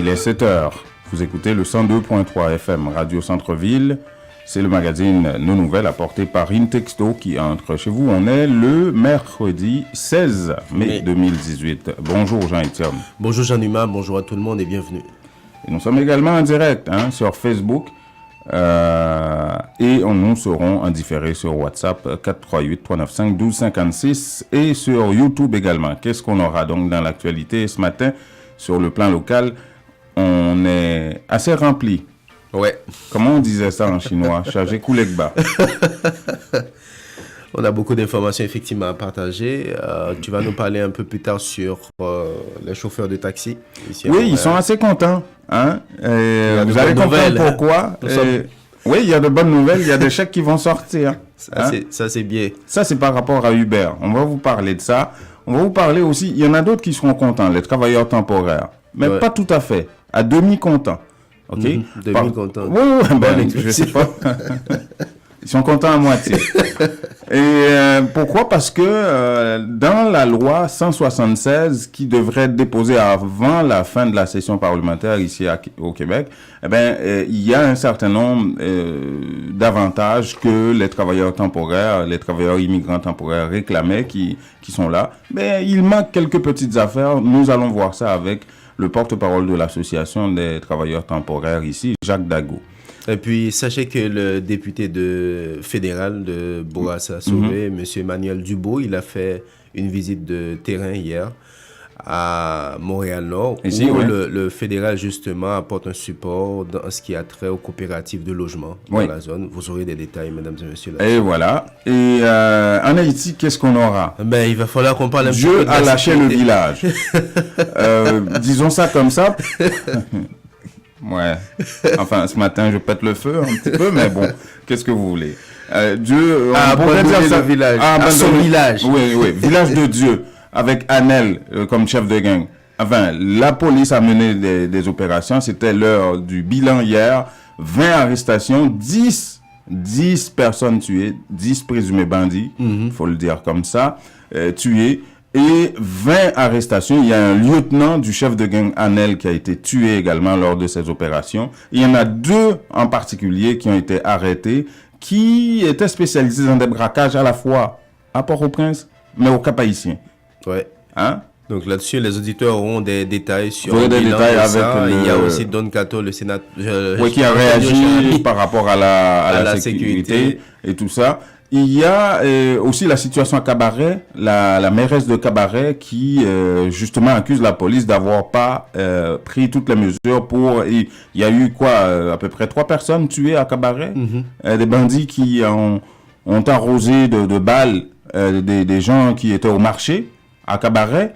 Il est 7 heures. Vous écoutez le 102.3 FM Radio Centre-Ville. C'est le magazine Nos Nouvelles apporté par Intexto qui entre chez vous. On est le mercredi 16 mai 2018. Bonjour Jean-Étienne. Bonjour Jean-Numa, bonjour à tout le monde et bienvenue. Et nous sommes également en direct sur Facebook et nous serons en différé sur WhatsApp 438-395-1256 et sur YouTube également. Qu'est-ce qu'on aura donc dans l'actualité ce matin sur le plan local? On est assez rempli. Ouais. Comment on disait ça en chinois? Chargé Koulekba. On a beaucoup d'informations effectivement à partager. Tu vas nous parler un peu plus tard sur les chauffeurs de taxi. Oui, ils sont assez contents. Vous allez comprendre pourquoi. Oui, il y a de bonnes nouvelles. Il y a des chèques qui vont sortir. Ça, c'est bien. Ça, c'est par rapport à Uber. On va vous parler de ça. On va vous parler aussi. Il y en a d'autres qui seront contents, les travailleurs temporaires. Mais pas tout à fait. À demi-contents. OK? Demi-contents. Oui, je sais pas. Ils sont contents à moitié. Et pourquoi? Parce que dans la loi 176 qui devrait être déposée avant la fin de la session parlementaire ici au Québec, il y a un certain nombre d'avantages que les travailleurs temporaires, les travailleurs immigrants temporaires réclamaient qui sont là. Mais il manque quelques petites affaires. Nous allons voir ça avec le porte-parole de l'association des travailleurs temporaires ici, Jacques Dago. Et puis, sachez que le député fédéral de Bourassa-Sauvé, M. Emmanuel Dubois, il a fait une visite de terrain hier à Montréal-Nord, où le fédéral, justement, apporte un support dans ce qui a trait aux coopératives de logement dans la zone. Vous aurez des détails, mesdames et messieurs. Et voilà. Et en Haïti, qu'est-ce qu'on aura? Il va falloir qu'on parle un peu de Dieu a lâché le village. Disons ça comme ça. Ouais. Enfin, ce matin, je pète le feu un petit peu, mais bon, qu'est-ce que vous voulez? Dieu a abandonné le village. Son village. Oui, village de Dieu, avec Anel comme chef de gang. Enfin, la police a mené des opérations. C'était l'heure du bilan hier. 20 arrestations, 10 personnes tuées, 10 présumés bandits, faut le dire comme ça, tués. Et 20 arrestations. Il y a un lieutenant du chef de gang Anel qui a été tué également lors de ces opérations. Il y en a 2 en particulier qui ont été arrêtés, qui étaient spécialisés dans des braquages à la fois à Port-au-Prince, mais au Cap-Haïtien. Ouais. Donc là-dessus, les auditeurs auront des détails sur le bilan avec ça. Il y a aussi Don Cato, le sénateur, qui a réagi par rapport à la sécurité et tout ça. Il y a aussi la situation à Cabaret, la mairesse de Cabaret qui justement accuse la police d'avoir pas pris toutes les mesures pour... Il y a eu à peu près 3 personnes tuées à Cabaret, des bandits qui ont arrosé de balles des gens qui étaient au marché à Cabaret.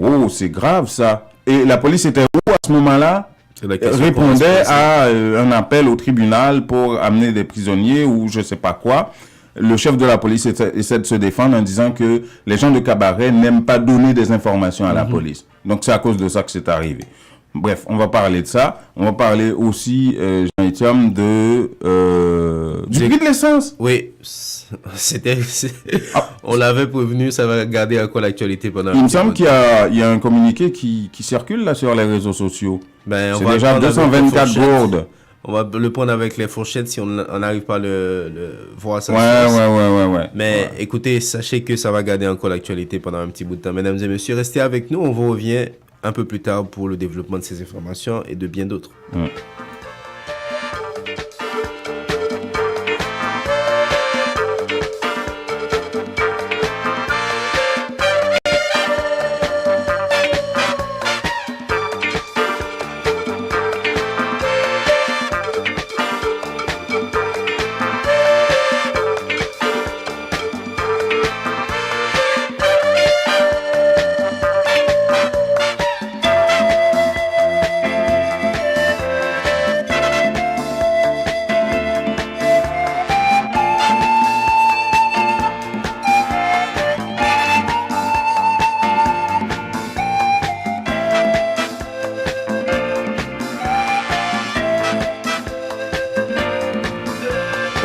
Oh, c'est grave ça. Et la police était où à ce moment-là? Répondait à un appel au tribunal pour amener des prisonniers ou je sais pas quoi. Le chef de la police essaie de se défendre en disant que les gens de Cabaret n'aiment pas donner des informations à la police. Donc c'est à cause de ça que c'est arrivé. Bref, on va parler de ça. On va parler aussi, Jean-Étienne, du prix de l'essence. Oui, on l'avait prévenu, ça va garder encore l'actualité pendant... Il me semble qu'il y a un communiqué qui circule là sur les réseaux sociaux. C'est déjà 224 gourdes. On va le prendre avec les fourchettes si on n'arrive pas à le voir ça. Ouais. Mais écoutez, sachez que ça va garder encore l'actualité pendant un petit bout de temps. Mesdames et messieurs, restez avec nous. On vous revient un peu plus tard pour le développement de ces informations et de bien d'autres.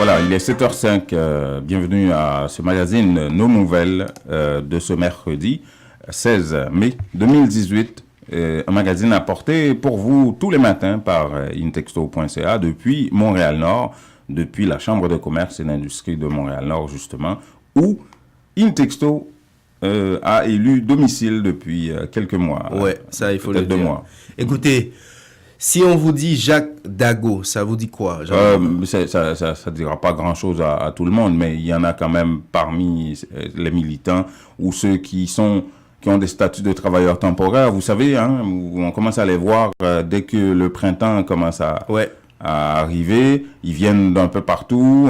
Voilà, il est 7h05. Bienvenue à ce magazine Nos Nouvelles de ce mercredi 16 mai 2018. un magazine apporté pour vous tous les matins par intexto.ca depuis Montréal-Nord, depuis la Chambre de commerce et d'industrie de Montréal-Nord, justement, où Intexto a élu domicile depuis quelques mois. Ouais, ça, il faut le dire. 2 mois. Écoutez, si on vous dit Jacques Dago, ça vous dit quoi? Ça dira pas grand-chose à tout le monde, mais il y en a quand même parmi les militants ou ceux qui ont des statuts de travailleurs temporaires. Vous savez, hein, on commence à les voir dès que le printemps commence à arriver. Ils viennent d'un peu partout,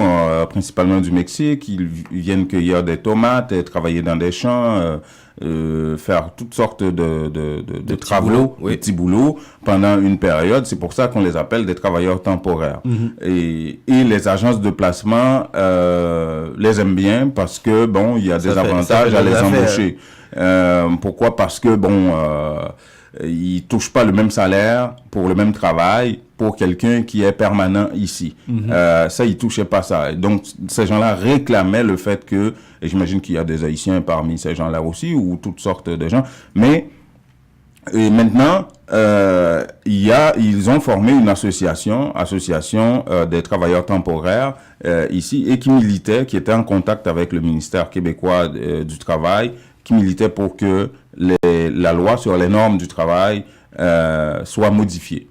principalement du Mexique. Ils viennent cueillir des tomates, travailler dans des champs, faire toutes sortes de travaux, de petits boulots pendant une période. C'est pour ça qu'on les appelle des travailleurs temporaires. Et les agences de placement les aiment bien parce que, bon, il y a des avantages à les embaucher. Pourquoi? Parce que, ils touchent pas le même salaire pour le même travail pour quelqu'un qui est permanent ici. Ça, ils touchaient pas ça. Et donc, ces gens-là réclamaient le fait que, et j'imagine qu'il y a des Haïtiens parmi ces gens-là aussi, ou toutes sortes de gens, mais et maintenant, ils ont formé une association des travailleurs temporaires ici, et qui était en contact avec le ministère québécois du Travail, qui militait pour que la loi sur les normes du travail soit modifiée.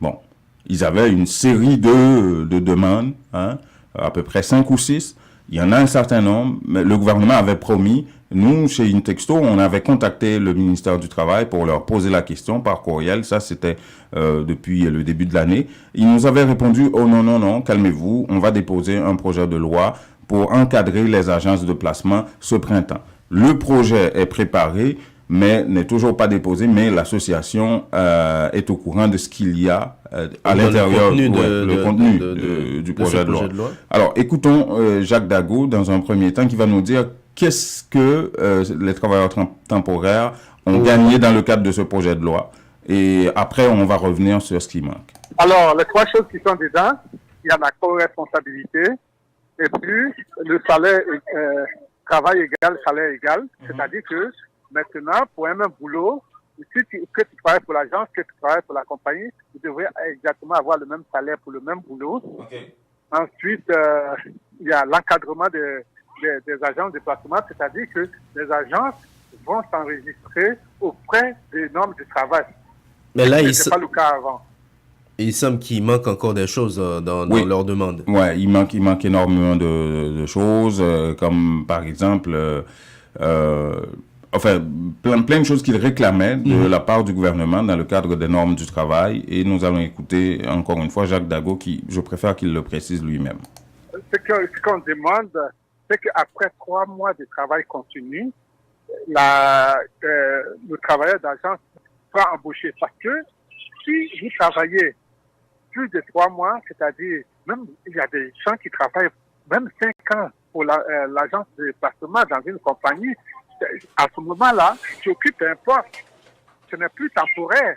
Bon, ils avaient une série de demandes, hein, à peu près 5 ou 6. Il y en a un certain nombre, mais le gouvernement avait promis. Nous, chez Intexto, on avait contacté le ministère du Travail pour leur poser la question par courriel. Ça, c'était depuis le début de l'année. Ils nous avaient répondu, oh non, calmez-vous, on va déposer un projet de loi pour encadrer les agences de placement ce printemps. Le projet est préparé, mais n'est toujours pas déposé, mais l'association est au courant de ce qu'il y a à l'intérieur, le contenu du projet de loi. Alors, écoutons Jacques Dago, dans un premier temps, qui va nous dire qu'est-ce que les travailleurs temporaires ont gagné dans le cadre de ce projet de loi. Et après, on va revenir sur ce qui manque. Alors, les 3 choses qui sont dedans, il y a la co-responsabilité, et puis le salaire, travail égal, salaire égal. C'est-à-dire que maintenant, pour un même boulot, que tu travailles pour l'agence, que tu travailles pour la compagnie, tu devrais exactement avoir le même salaire pour le même boulot. Ensuite, il y a l'encadrement des agences de placement, c'est-à-dire que les agences vont s'enregistrer auprès des normes du travail. Mais là, c'est pas le cas avant. Il semble qu'il manque encore des choses dans leur demande. Ouais, il manque énormément de choses, comme par exemple, plein de choses qu'ils réclamaient de la part du gouvernement dans le cadre des normes du travail. Et nous allons écouter encore une fois Jacques Dago, je préfère qu'il le précise lui-même. Ce qu'on demande, c'est qu'après 3 mois de travail continu, le travailleur d'agence soit embauché. Parce que si vous travaillez plus de 3 mois, c'est-à-dire, même il y a des gens qui travaillent même 5 ans pour l'agence de placement dans une compagnie, à ce moment-là, tu occupes un poste. Ce n'est plus temporaire.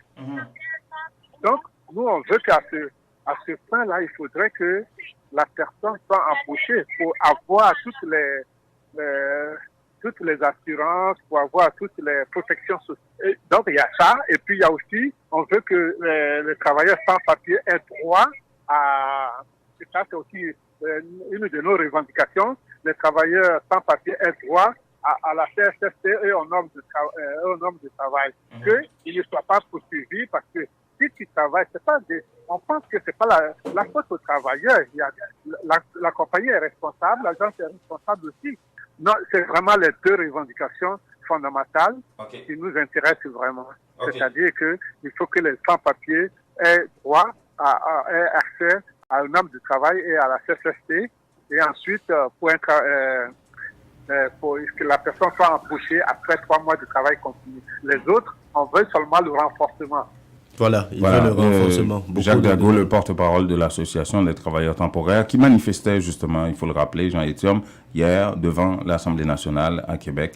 Donc, nous, on veut qu'à ce point-là, il faudrait que la personne soit embauchée pour avoir toutes les assurances, pour avoir toutes les protections sociales. Donc, il y a ça. Et puis, il y a aussi, on veut que les travailleurs sans papier aient droit à... Et ça, c'est aussi une de nos revendications. Les travailleurs sans papier aient droit à la CSST et aux normes de travail. Qu'ils ne soient pas poursuivis parce que si tu travailles, c'est pas on pense que c'est pas la faute aux travailleurs. La compagnie est responsable, l'agence est responsable aussi. Non, c'est vraiment les 2 revendications fondamentales qui nous intéressent vraiment. C'est-à-dire que il faut que les sans-papiers aient droit aient accès à une norme du travail et à la CSST. Et ensuite, pour que la personne soit embauchée après 3 mois de travail continu. Les autres, on veut seulement le renforcement. Voilà, il veut le renforcement. Jacques Dago, le porte-parole de l'Association des travailleurs temporaires, qui manifestait justement, il faut le rappeler, Jean Etium, hier devant l'Assemblée nationale à Québec,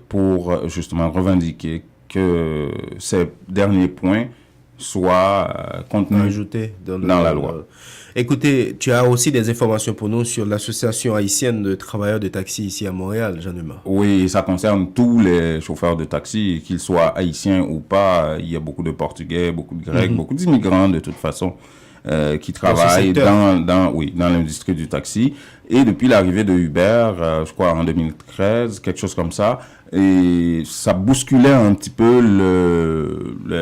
pour justement revendiquer que ces derniers points soit contenu ajouté dans la loi. Écoutez, tu as aussi des informations pour nous sur l'association haïtienne de travailleurs de taxi ici à Montréal, Jean-Numa. Oui, ça concerne tous les chauffeurs de taxi, qu'ils soient haïtiens ou pas. Il y a beaucoup de Portugais, beaucoup de Grecs, beaucoup d'immigrants de toute façon qui travaillent dans l'industrie du taxi. Et depuis l'arrivée de Uber, je crois en 2013, quelque chose comme ça, et ça bousculait un petit peu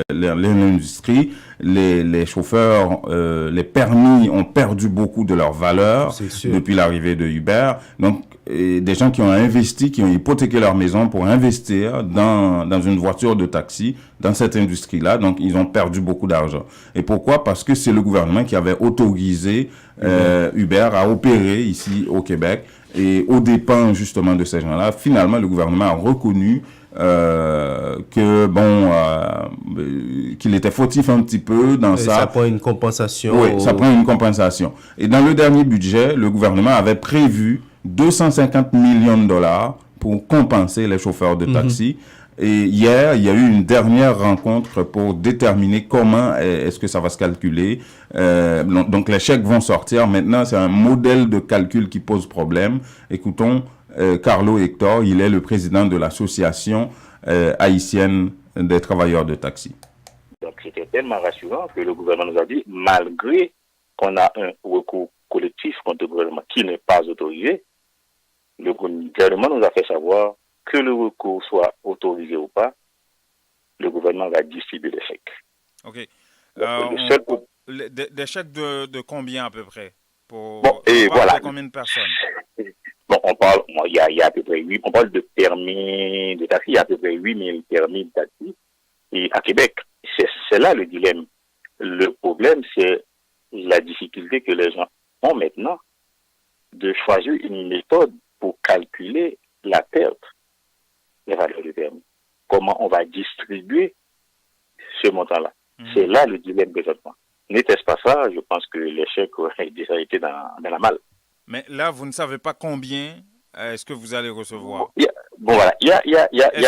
l'industrie. Les chauffeurs, les permis ont perdu beaucoup de leur valeur depuis l'arrivée de Uber. Donc, des gens qui ont investi, qui ont hypothéqué leur maison pour investir dans une voiture de taxi, dans cette industrie-là. Donc, ils ont perdu beaucoup d'argent. Et pourquoi? Parce que c'est le gouvernement qui avait autorisé Uber à opérer ici au Québec. Et aux dépens justement de ces gens-là, finalement, le gouvernement a reconnu qu'il était fautif un petit peu dans ça. Ça prend une compensation. Oui, ça prend une compensation. Et dans le dernier budget, le gouvernement avait prévu 250 millions de dollars pour compenser les chauffeurs de taxi. Et hier, il y a eu une dernière rencontre pour déterminer comment est-ce que ça va se calculer. Donc, les chèques vont sortir. Maintenant, c'est un modèle de calcul qui pose problème. Écoutons Carlo Hector, il est le président de l'association haïtienne des travailleurs de taxi. Donc, c'était tellement rassurant que le gouvernement nous a dit, malgré qu'on a un recours collectif contre le gouvernement qui n'est pas autorisé, le gouvernement nous a fait savoir que le recours soit autorisé ou pas, le gouvernement va distribuer les chèques. OK. Des chèques de combien à peu près? Bon, et voilà. Combien de personnes? Bon, il y a à peu près 8, on parle de permis de taxi, il y a à peu près 8000 permis de taxi. Et à Québec, c'est là le dilemme. Le problème, c'est la difficulté que les gens ont maintenant de choisir une méthode pour calculer la perte des valeurs de permis. Comment on va distribuer ce montant-là. C'est là le dilemme présentement. N'était-ce pas ça, je pense que l'échec aurait déjà été dans la malle. Mais là, vous ne savez pas combien est-ce que vous allez recevoir. Il y a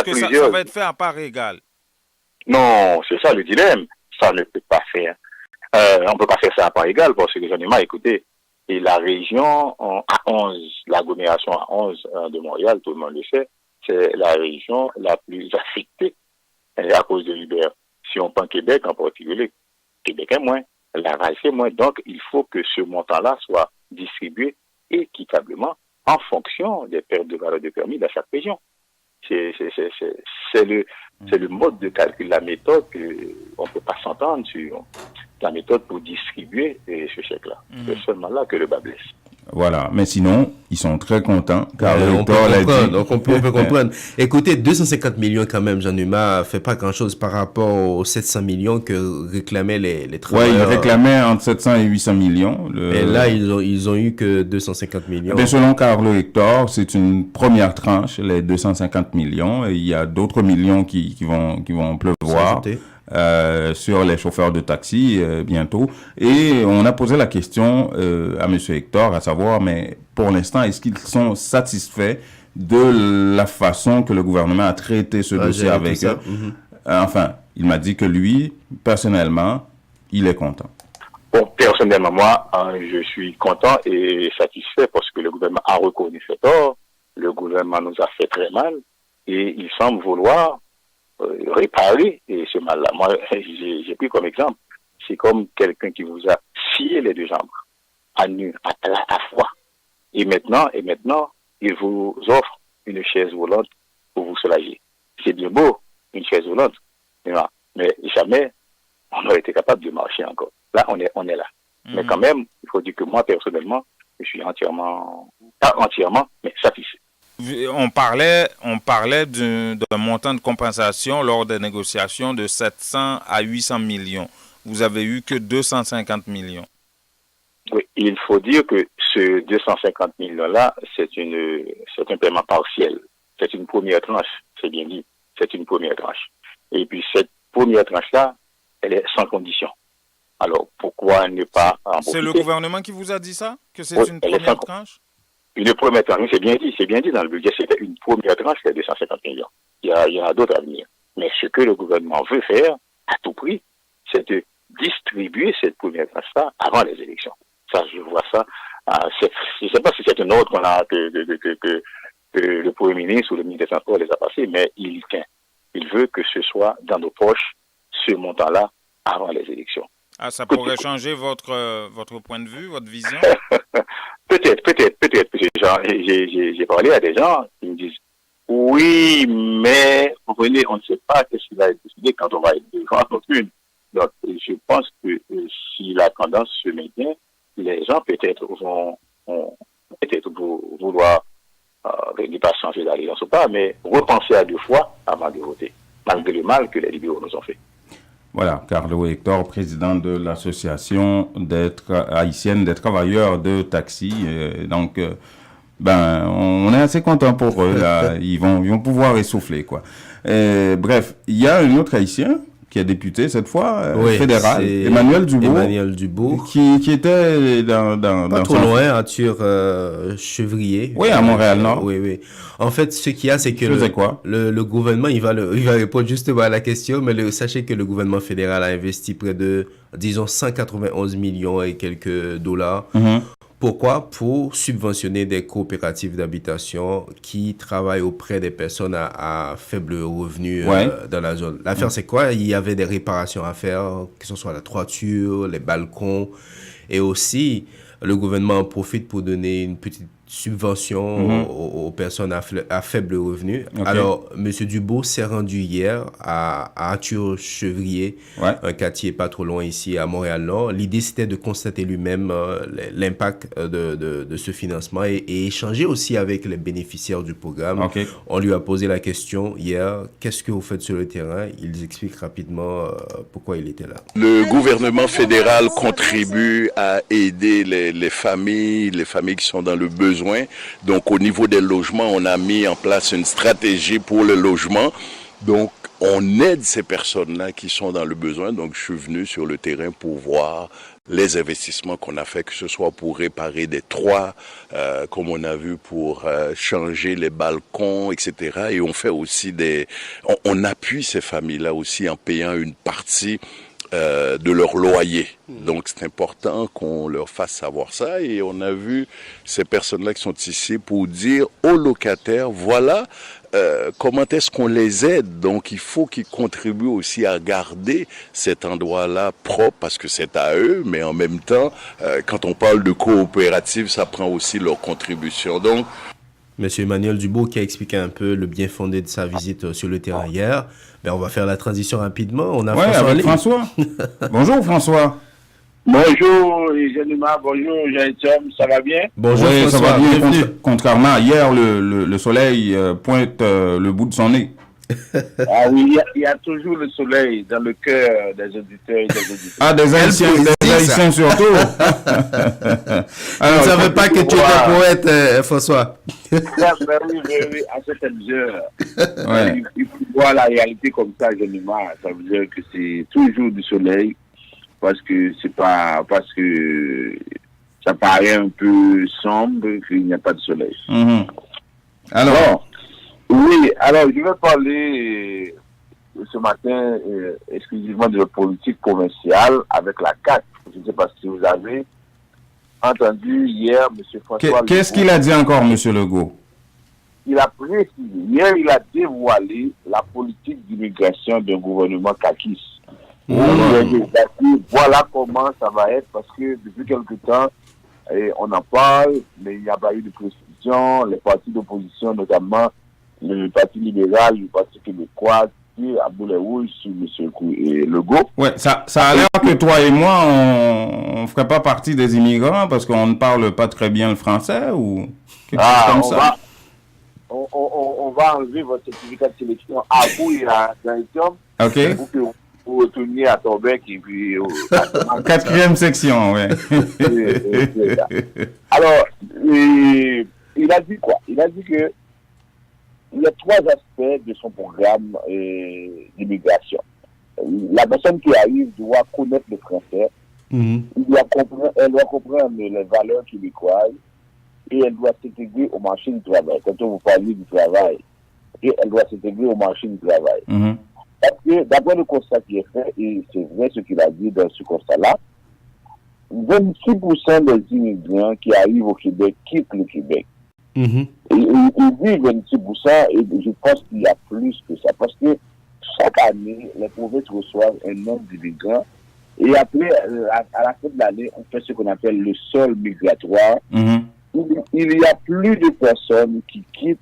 plusieurs... Ça va être fait à part égale? Non, c'est ça le dilemme. Ça ne peut pas faire. On ne peut pas faire ça à part égale parce que les animaux, écoutez, et la région à 11, l'agglomération à 11 de Montréal, tout le monde le sait, c'est la région la plus affectée à cause de Uber. Si on prend Québec en particulier, Québec est moins, Laval c'est moins. Donc, il faut que ce montant-là soit distribué équitablement en fonction des pertes de valeur de permis dans chaque région. C'est le mode de calcul, la méthode qu'on ne peut pas s'entendre sur la méthode pour distribuer ce chèque-là. C'est seulement là que le bas blesse. Voilà, mais sinon, ils sont très contents car on peut comprendre. Écoutez, 250 millions quand même, Jean-Numa fait pas grand-chose par rapport aux 700 millions que réclamaient les travailleurs. Oui, ils réclamaient entre 700 et 800 millions. Et là, ils ont eu que 250 millions. Bien, selon Carlo Hector, c'est une première tranche, les 250 millions. Et il y a d'autres millions qui vont pleuvoir sur les chauffeurs de taxi bientôt. Et on a posé la question à M. Hector, à savoir, mais pour l'instant, est-ce qu'ils sont satisfaits de la façon que le gouvernement a traité ce dossier avec eux? Enfin, il m'a dit que lui, personnellement, il est content. Bon, personnellement, moi, je suis content et satisfait parce que le gouvernement a reconnu ses torts. Le gouvernement nous a fait très mal et il semble vouloir réparer ce mal-là. Moi, j'ai pris comme exemple, c'est comme quelqu'un qui vous a scié les deux jambes, à nu, à froid. Et maintenant, il vous offre une chaise volante pour vous soulager. C'est bien beau, une chaise volante, mais jamais on aurait été capable de marcher encore. Là, on est là. Mais quand même, il faut dire que moi, personnellement, je suis pas entièrement, mais satisfait. On parlait d'un montant de compensation lors des négociations de 700 à 800 millions. Vous avez eu que 250 millions. Oui, il faut dire que ce 250 millions-là, c'est un paiement partiel. C'est une première tranche, c'est bien dit. C'est une première tranche. Et puis cette première tranche-là, elle est sans condition. Alors, pourquoi ne pas en profiter? C'est le gouvernement qui vous a dit ça? Que c'est une première tranche? Une première tranche, c'est bien dit dans le budget, c'était une première tranche, c'est 250 millions. Il y en a d'autres à venir. Mais ce que le gouvernement veut faire, à tout prix, c'est de distribuer cette première classe-là avant les élections. Ça, je vois ça. Je ne sais pas si c'est un ordre qu'on a que le Premier ministre ou le ministre des Transports les a passés, mais il veut que ce soit dans nos poches ce montant-là avant les élections. Ah, ça pourrait changer votre point de vue, votre vision? Peut-être. J'ai parlé à des gens qui me disent oui, mais vous comprenez, on ne sait pas ce qui va être décidé quand on va être devant aucune. Donc, je pense que si la tendance se maintient, les gens peut-être vont vouloir ne pas changer d'alliance ou pas, mais repenser à 2 fois avant de voter, malgré le mal que les libéraux nous ont fait. Voilà, Carlo Hector, président de l'association haïtienne des travailleurs de taxi. Donc, on est assez content pour eux. Là. Ils vont pouvoir essouffler, quoi. Bref, il y a un autre haïtien qui est député cette fois, fédéral, Emmanuel Dubois, qui était dans trop loin, Arthur Chevrier. Oui, à Montréal-Nord. Oui. En fait, ce qu'il y a, c'est que le gouvernement, il va répondre justement à la question, mais sachez que le gouvernement fédéral a investi près de, disons, 191 millions et quelques dollars. Mm-hmm. Pourquoi? Pour subventionner des coopératives d'habitation qui travaillent auprès des personnes à faible revenu dans la zone. L'affaire, c'est quoi? Il y avait des réparations à faire, que ce soit la toiture, les balcons, et aussi le gouvernement en profite pour donner une petite subvention aux personnes à faible revenu. Okay. Alors, M. Dubois s'est rendu hier à Arthur Chevrier, un quartier pas trop loin ici à Montréal-Nord. L'idée, c'était de constater lui-même l'impact de ce financement et échanger aussi avec les bénéficiaires du programme. Okay. On lui a posé la question hier, qu'est-ce que vous faites sur le terrain? Il explique rapidement pourquoi il était là. Le gouvernement fédéral contribue à aider les familles qui sont dans le besoin. Donc au niveau des logements, on a mis en place une stratégie pour le logement. Donc on aide ces personnes-là qui sont dans le besoin. Donc je suis venu sur le terrain pour voir les investissements qu'on a fait, que ce soit pour réparer des toits, comme on a vu, pour changer les balcons, etc. Et on fait aussi on appuie ces familles-là aussi en payant une partie de leur loyer. Donc c'est important qu'on leur fasse savoir ça, et on a vu ces personnes-là qui sont ici pour dire aux locataires, voilà comment est-ce qu'on les aide. Donc il faut qu'ils contribuent aussi à garder cet endroit-là propre, parce que c'est à eux, mais en même temps, quand on parle de coopérative, ça prend aussi leur contribution. Donc Monsieur Emmanuel Dubois qui a expliqué un peu le bien fondé de sa visite sur le terrain hier. Ben, on va faire la transition rapidement. On a François. Bonjour François. Bonjour Jean-Nima, bonjour Jean-Etienne, ça va bien? Bonjour François, ça va bien. Contrairement à hier, le soleil pointe le bout de son nez. Ah oui, il y a toujours le soleil dans le cœur des auditeurs et des auditeurs. Ah, des Haïtiens surtout. Alors, je ne savais pas que tu étais poète, François. Oui, à cette heure. Ouais. Il faut voir la réalité comme ça, Jean-Nima. Ça veut dire que c'est toujours du soleil, parce que ça paraît un peu sombre qu'il n'y a pas de soleil. Mm-hmm. Alors, oui, alors je vais parler ce matin exclusivement de la politique commerciale avec la CAQ. Je ne sais pas si vous avez entendu hier M. François Qu'est-ce qu'il a dit encore, M. Legault? Il a précisé, hier il a dévoilé la politique d'immigration d'un gouvernement caquiste. Voilà comment ça va être, parce que depuis quelque temps, on en parle, mais il n'y a pas eu de précision. Les partis d'opposition, notamment le Parti libéral, le Parti québécois, qui a boulé rouge sur M. Legault. Ouais, ça a l'air que toi et moi, on ne ferait pas partie des immigrants parce qu'on ne parle pas très bien le français ou quelque chose comme ça. On va enlever votre certificat de sélection à vous et à Jean-Etienne. OK. Pour que vous retourniez à Torbec et puis... Quatrième section, oui. Alors, il a dit quoi? Il a dit que il y a 3 aspects de son programme d'immigration. La personne qui arrive doit connaître le français, elle doit comprendre les valeurs québécoises, et elle doit s'intégrer au marché du travail. Quand on vous parle du travail, et elle doit s'intégrer au marché du travail. Parce que d'après le constat qui est fait, et c'est vrai ce qu'il a dit dans ce constat-là, 26% des immigrants qui arrivent au Québec quittent le Québec. Mhm. Et il dit 26%, et je pense qu'il y a plus que ça, parce que chaque année, les provinces reçoivent un nombre d'immigrants, et après, à la fin de l'année, on fait ce qu'on appelle le sol migratoire. Mhm. Il y a plus de personnes qui quittent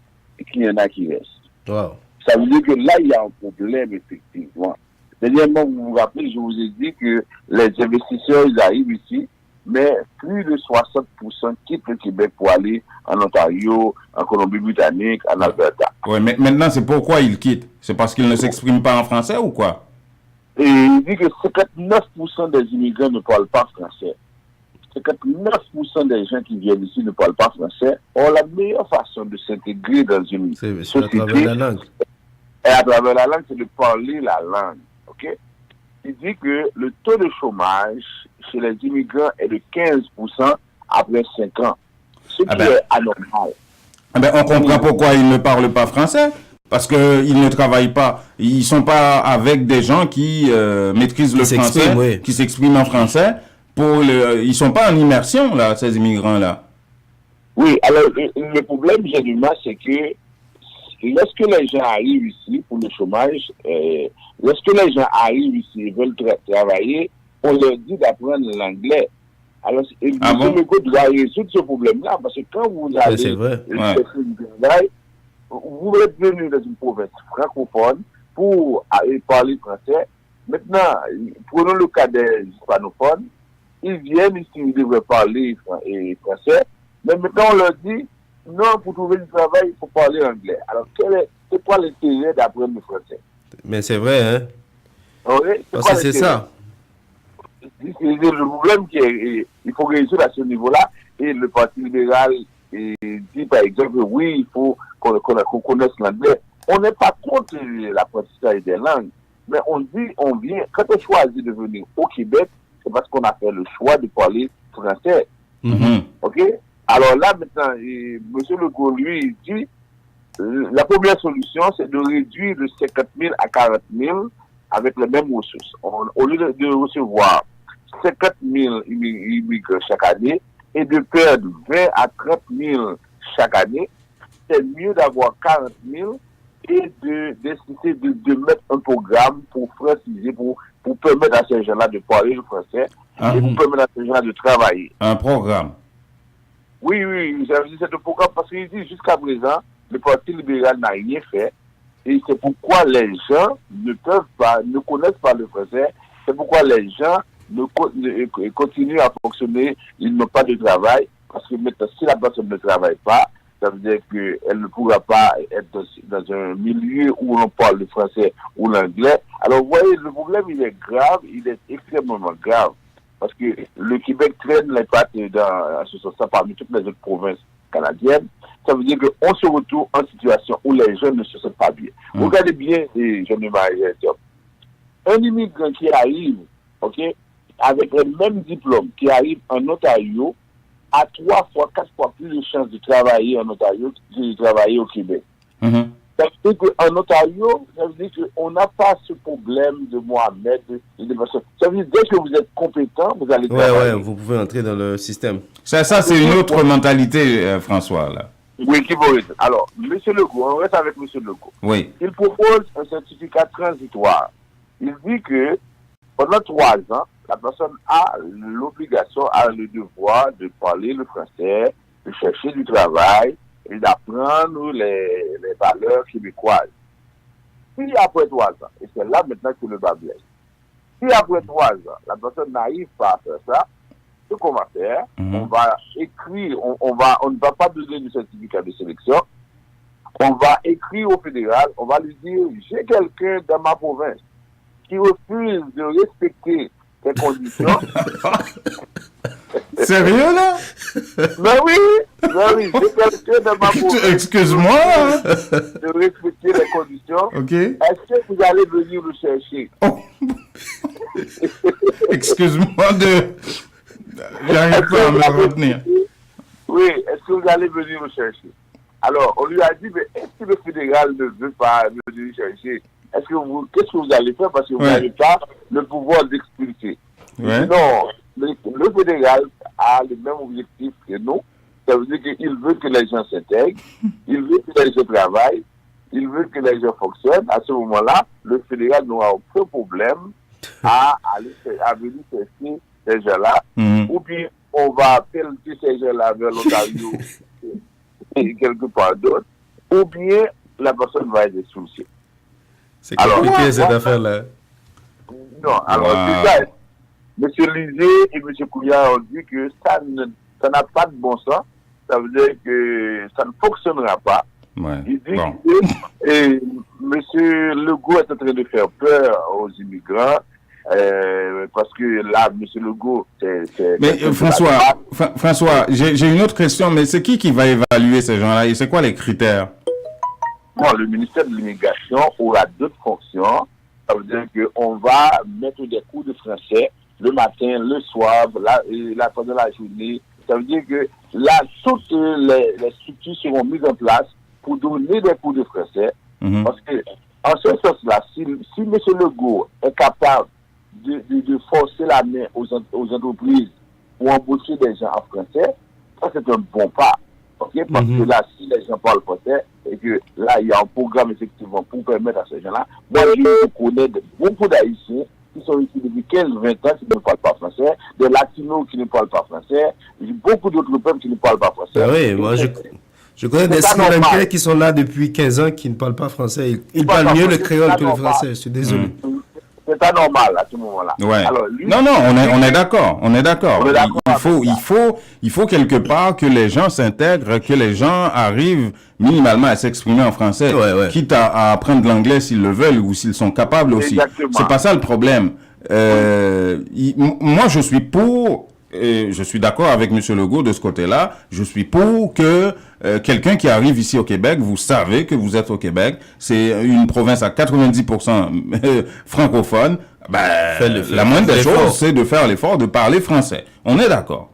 qu'il y en a qui restent. Wow. Ça veut dire que là, il y a un problème, effectivement. Dernièrement, vous vous rappelez, je vous ai dit que les investisseurs, ils arrivent ici, mais plus de 60% quittent le Québec pour aller en Ontario, en Colombie-Britannique, en Alberta. Ouais, mais maintenant, c'est pourquoi ils quittent? C'est parce qu'ils ne s'expriment pas en français ou quoi? Et il dit que 59% des immigrants ne parlent pas français. 59% des gens qui viennent ici ne parlent pas français. Or, la meilleure façon de s'intégrer dans une C'est à travers la langue. Et à travers la langue, c'est de parler la langue. Ok? Il dit que le taux de chômage chez les immigrants est de 15% après 5 ans. Ce qui est anormal. Eh ben, on comprend pourquoi ils ne parlent pas français. Parce qu'ils ne travaillent pas. Ils ne sont pas avec des gens qui maîtrisent le français, qui s'expriment en français. Ils ne sont pas en immersion, là, ces immigrants-là. Oui, alors le problème, j'ai du mal, c'est que lorsque les gens arrivent ici pour le chômage, lorsque les gens arrivent ici et veulent travailler, on leur dit d'apprendre l'anglais. Alors, M. Legault doit résoudre ce problème-là, parce que quand vous allez chercher du travail, vous êtes venu dans une province francophone pour aller parler français. Maintenant, prenons le cas des hispanophones. Ils viennent ici, ils devraient parler français. Mais maintenant, on leur dit, non, pour trouver du travail, il faut parler anglais. Alors, c'est quoi l'intérêt d'apprendre le français? Mais c'est vrai, hein? Oui, parce que c'est ça. Le problème qu'il faut résoudre à ce niveau-là. Et le Parti libéral dit, par exemple, oui, il faut qu'on connaisse l'anglais. On n'est pas contre l'apprentissage des langues. Mais on dit, quand on choisit de venir au Québec, c'est parce qu'on a fait le choix de parler français. Mm-hmm. OK? Alors là, maintenant, M. Legault, lui, il dit, la première solution, c'est de réduire de 50 000 à 40 000 avec les mêmes ressources. Au lieu de recevoir 50 000 immigrants chaque année et de perdre 20 à 30 000 chaque année, c'est mieux d'avoir 40 000 et de mettre un programme pour franciser, pour permettre à ces gens-là de parler le français et pour permettre à ces gens-là de travailler. Un programme. Oui, c'est un programme parce qu'il dit jusqu'à présent, le Parti libéral n'a rien fait et c'est pourquoi les gens ne connaissent pas le français, c'est pourquoi les gens continuent à fonctionner, ils n'ont pas de travail, parce que maintenant, si la personne ne travaille pas, ça veut dire qu'elle ne pourra pas être dans un milieu où on parle le français ou l'anglais. Alors, vous voyez, le problème, il est grave, il est extrêmement grave. Parce que le Québec traîne les pattes dans ce sens parmi toutes les autres provinces canadiennes. Ça veut dire qu'on se retrouve en situation où les jeunes ne se sentent pas bien. Regardez bien les jeunes mariés. Un immigrant qui arrive, ok, avec le même diplôme, qui arrive en Ontario, a 3 fois, 4 fois plus de chances de travailler en Ontario que de travailler au Québec. Mm-hmm. Ça veut dire qu'en Ontario, ça veut dire qu'on n'a pas ce problème de Mohamed. Ça veut dire dès que vous êtes compétent, vous allez travailler. Ouais, vous pouvez entrer dans le système. Ça c'est une autre mentalité, François, là. Oui, qui va rester. Alors, M. Legault, on reste avec M. Legault. Oui. Il propose un certificat transitoire. Il dit que pendant 3 ans, la personne a l'obligation, a le devoir de parler le français, de chercher du travail et d'apprendre les valeurs québécoises. Si après 3 ans, et c'est là maintenant que le bas blesse, si après 3 ans, la personne n'arrive pas à faire ça, ce qu'on va faire, on va écrire, on ne va pas donner du certificat de sélection, on va écrire au fédéral, on va lui dire, j'ai quelqu'un dans ma province qui refuse de respecter ces conditions. Sérieux, là? Ben oui, j'ai quelqu'un dans ma province. Excuse-moi. De respecter les conditions. Ok. Est-ce que vous allez venir le chercher? Oh. Excuse-moi j'arrive pas à me retenir. Oui, est-ce que vous allez venir le chercher? Alors, on lui a dit, mais est-ce que le fédéral ne veut pas venir le chercher? qu'est-ce que vous allez faire parce que vous n'avez pas le pouvoir d'expulser. Non, le fédéral a le même objectif que nous. Ça veut dire qu'il veut que les gens s'intègrent, il veut que les gens travaillent, il veut que les gens fonctionnent. À ce moment-là, le fédéral n'aura aucun problème à venir chercher ces gens-là. Ou bien on va appeler ces gens-là vers l'Ontario et quelque part d'autre. Ou bien la personne va être expulsée. C'est compliqué cette affaire-là. Non, alors c'est ça. M. Lisée et M. Couillard ont dit que ça n'a pas de bon sens. Ça veut dire que ça ne fonctionnera pas. Il dit que M. Legault est en train de faire peur aux immigrants. Parce que là, M. Legault, Mais François, j'ai une autre question, mais c'est qui va évaluer ces gens-là et c'est quoi les critères? Bon, le ministère de l'Immigration aura d'autres fonctions. Ça veut dire qu'on va mettre des cours de français le matin, le soir, pendant la journée. Ça veut dire que là, toutes les structures seront mises en place pour donner des cours de français. Parce que, en ce sens-là, si M. Legault est capable de forcer la main aux entreprises pour embaucher des gens en français, ça c'est un bon pas. Okay? Parce que là, si les gens parlent français, et que là, il y a un programme effectivement pour permettre à ces gens-là, moi, je connais beaucoup d'Haïtiens qui sont ici depuis 15-20 ans qui ne parlent pas français, des Latinos qui ne parlent pas français, beaucoup d'autres peuples qui ne parlent pas français. Ah oui, moi je connais des Sri Lankais qui sont là depuis 15 ans qui ne parlent pas français. Ils parlent mieux le créole que le français, je suis désolé. C'est pas normal à ce moment-là. Alors, non, on est d'accord. On est d'accord. Il faut quelque part que les gens s'intègrent, que les gens arrivent minimalement à s'exprimer en français, quitte à apprendre l'anglais s'ils le veulent ou s'ils sont capables aussi. C'est pas ça le problème. Moi, je suis pour. Et je suis d'accord avec M. Legault de ce côté-là. Je suis pour que quelqu'un qui arrive ici au Québec, vous savez que vous êtes au Québec, c'est une province à 90% francophone. La moindre des choses, c'est de faire l'effort de parler français. On est d'accord.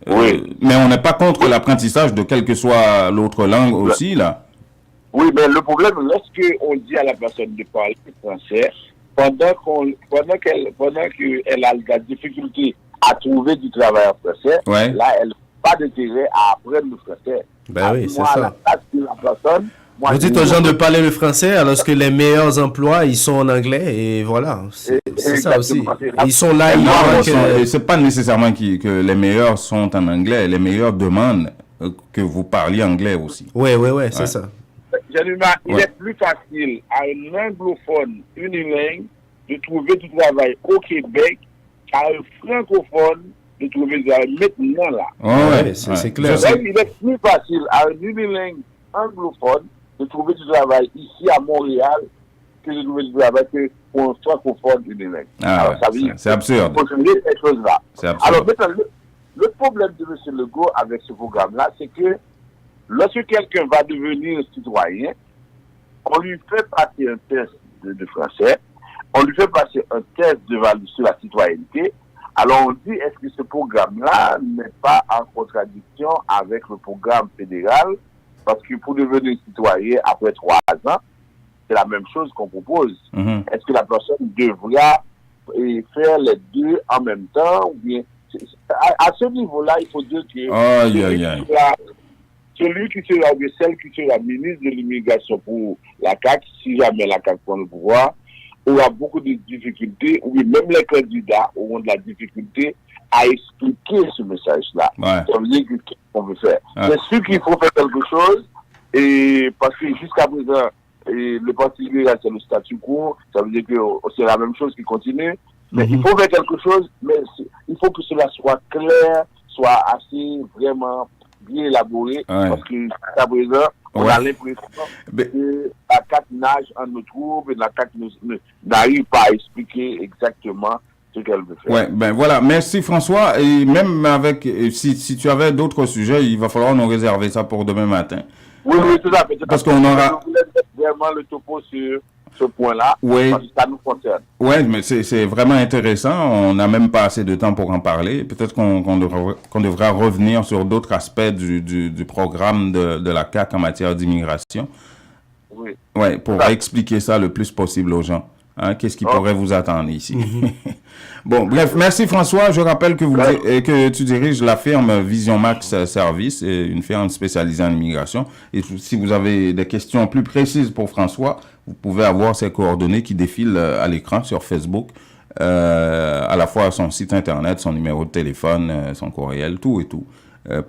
Mais on n'est pas contre l'apprentissage de quelle que soit l'autre langue aussi, là. Oui, mais le problème, lorsqu'on dit à la personne de parler français, pendant qu'elle a la difficulté à trouver du travail en français, là, elle n'a pas d'intérêt à apprendre le français. Oui, c'est ça. La personne, vous dites aux gens de parler le français alors que les meilleurs emplois, ils sont en anglais et voilà. C'est ça aussi. Ils sont là, et c'est pas nécessairement que les meilleurs sont en anglais. Les meilleurs demandent que vous parliez anglais aussi. Oui, c'est ça. Il est plus facile à un anglophone unilingue de trouver du travail au Québec qu'à un francophone de trouver du travail maintenant là. C'est clair. Il est plus facile à un unilingue anglophone de trouver du travail ici à Montréal que de trouver du travail pour un francophone unilingue. C'est absurde. Il faut changer ces choses-là. Alors maintenant, le problème de M. Legault avec ce programme-là, c'est que lorsque quelqu'un va devenir citoyen, on lui fait passer un test de français, on lui fait passer un test sur la citoyenneté. Alors on dit, est-ce que ce programme-là n'est pas en contradiction avec le programme fédéral? Parce que pour devenir citoyen après 3 ans, c'est la même chose qu'on propose. Est-ce que la personne devra faire les deux en même temps? Ou bien, à ce niveau-là, il faut dire que celui qui sera, ou celle qui sera ministre de l'immigration pour la CAQ, si jamais la CAQ prend le pouvoir, aura beaucoup de difficultés, ou même les candidats auront de la difficulté à expliquer ce message-là. Ça veut dire qu'est-ce qu'on veut faire. C'est sûr qu'il faut faire quelque chose, et parce que jusqu'à présent, le Parti libéral, c'est le statu quo, ça veut dire que c'est la même chose qui continue, mais il faut faire quelque chose, mais il faut que cela soit clair, soit assez vraiment bien élaboré, parce que jusqu'à présent, on a l'impression que la CAQ nage en nos troubles et la CAQ n'arrive pas à expliquer exactement ce qu'elle veut faire. Voilà. Merci François. Et même avec, si tu avais d'autres sujets, il va falloir nous réserver ça pour demain matin. Oui, tout à fait. Parce qu'on aura... Je voulais mettre vraiment le topo sur ce point-là, parce que ça nous concerne. Oui, mais c'est vraiment intéressant. On n'a même pas assez de temps pour en parler. Peut-être qu'on devra revenir sur d'autres aspects du programme de la CAQ en matière d'immigration. Oui. Ouais, pour expliquer ça le plus possible aux gens. Hein, qu'est-ce qui pourrait vous attendre ici? Bon, bref, merci François. Je rappelle que que tu diriges la firme Vision Max Service, une firme spécialisée en immigration. Et si vous avez des questions plus précises pour François, vous pouvez avoir ses coordonnées qui défilent à l'écran sur Facebook, à la fois son site internet, son numéro de téléphone, son courriel, tout et tout,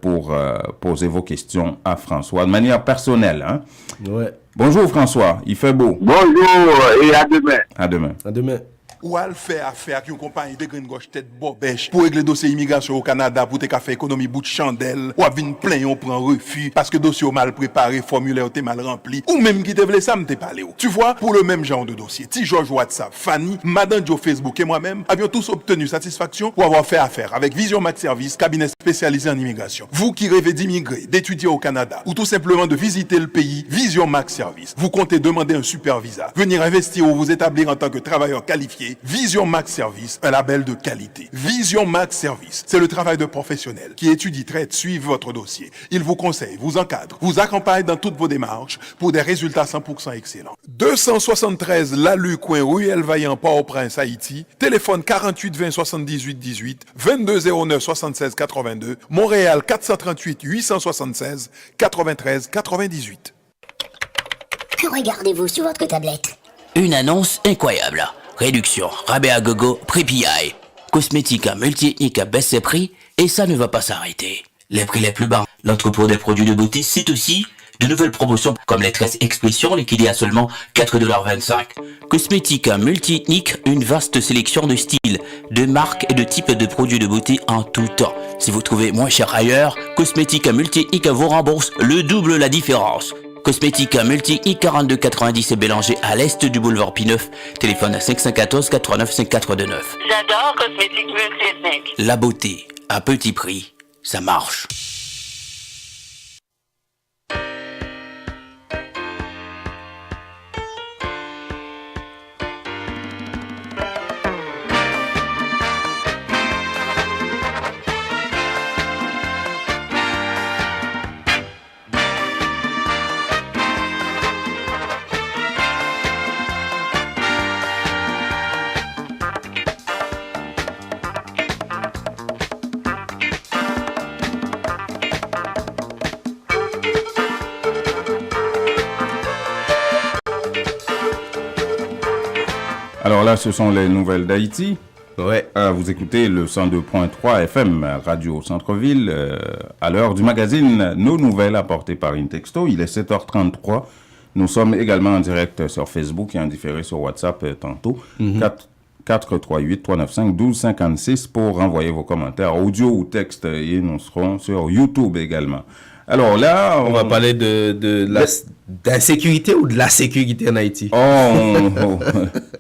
pour poser vos questions à François de manière personnelle. Hein? Ouais. Bonjour François, il fait beau. Bonjour et à demain. À demain. À demain. Ou al fait affaire avec une compagnie de grande gauche tête bobèche pour régler dossier immigration au Canada pour te faire économie bout de chandelle ou à venir plein on prend refus parce que dossier mal préparé, formulaire t'es mal rempli ou même qui te voulait ça me t'es parlé. Tu vois, pour le même genre de dossier, Ti George WhatsApp, Fanny, Madame Joe Facebook et moi-même avions tous obtenu satisfaction pour avoir fait affaire avec Vision Max Service, cabinet spécialisé en immigration. Vous qui rêvez d'immigrer, d'étudier au Canada ou tout simplement de visiter le pays, Vision Max Service. Vous comptez demander un super visa, venir investir ou vous établir en tant que travailleur qualifié. Vision Max Service, un label de qualité. Vision Max Service, c'est le travail de professionnels qui étudie, traite, suivent votre dossier. Il vous conseille, vous encadre, vous accompagne dans toutes vos démarches pour des résultats 100% excellents. 273 Lalu coin Ruelle Vaillant Port-au-Prince, Haïti. Téléphone 48 20 78 18 22 09 76 82. Montréal 438 876 93 98. Que regardez-vous sur votre tablette? Une annonce incroyable. Réduction, rabais à gogo, prix PI. Cosmétique multi-ethnique à baisse ses prix et ça ne va pas s'arrêter. Les prix les plus bas. L'entrepôt des produits de beauté, c'est aussi de nouvelles promotions comme les tresses expression liquidées à seulement 4,25 $. Cosmétique multi-ethnique, une vaste sélection de styles, de marques et de types de produits de beauté en tout temps. Si vous trouvez moins cher ailleurs, Cosmétique multi-ethnique vous rembourse le double la différence. Cosmétique multi-ethnique 42,90 et Bélanger à l'est du boulevard P9. Téléphone à 514 89 5429. J'adore Cosmétique multi-ethnique. La beauté à petit prix, ça marche. Alors là, ce sont les nouvelles d'Haïti. Ouais. Vous écoutez le 102.3 FM Radio Centre-Ville à l'heure du magazine Nos Nouvelles apportées par Intexto. Il est 7h33. Nous sommes également en direct sur Facebook et en différé sur WhatsApp tantôt. 438-395-1256 pour envoyer vos commentaires audio ou texte et nous serons sur YouTube également. Alors là, on va parler de l'insécurité ou de la sécurité en Haïti.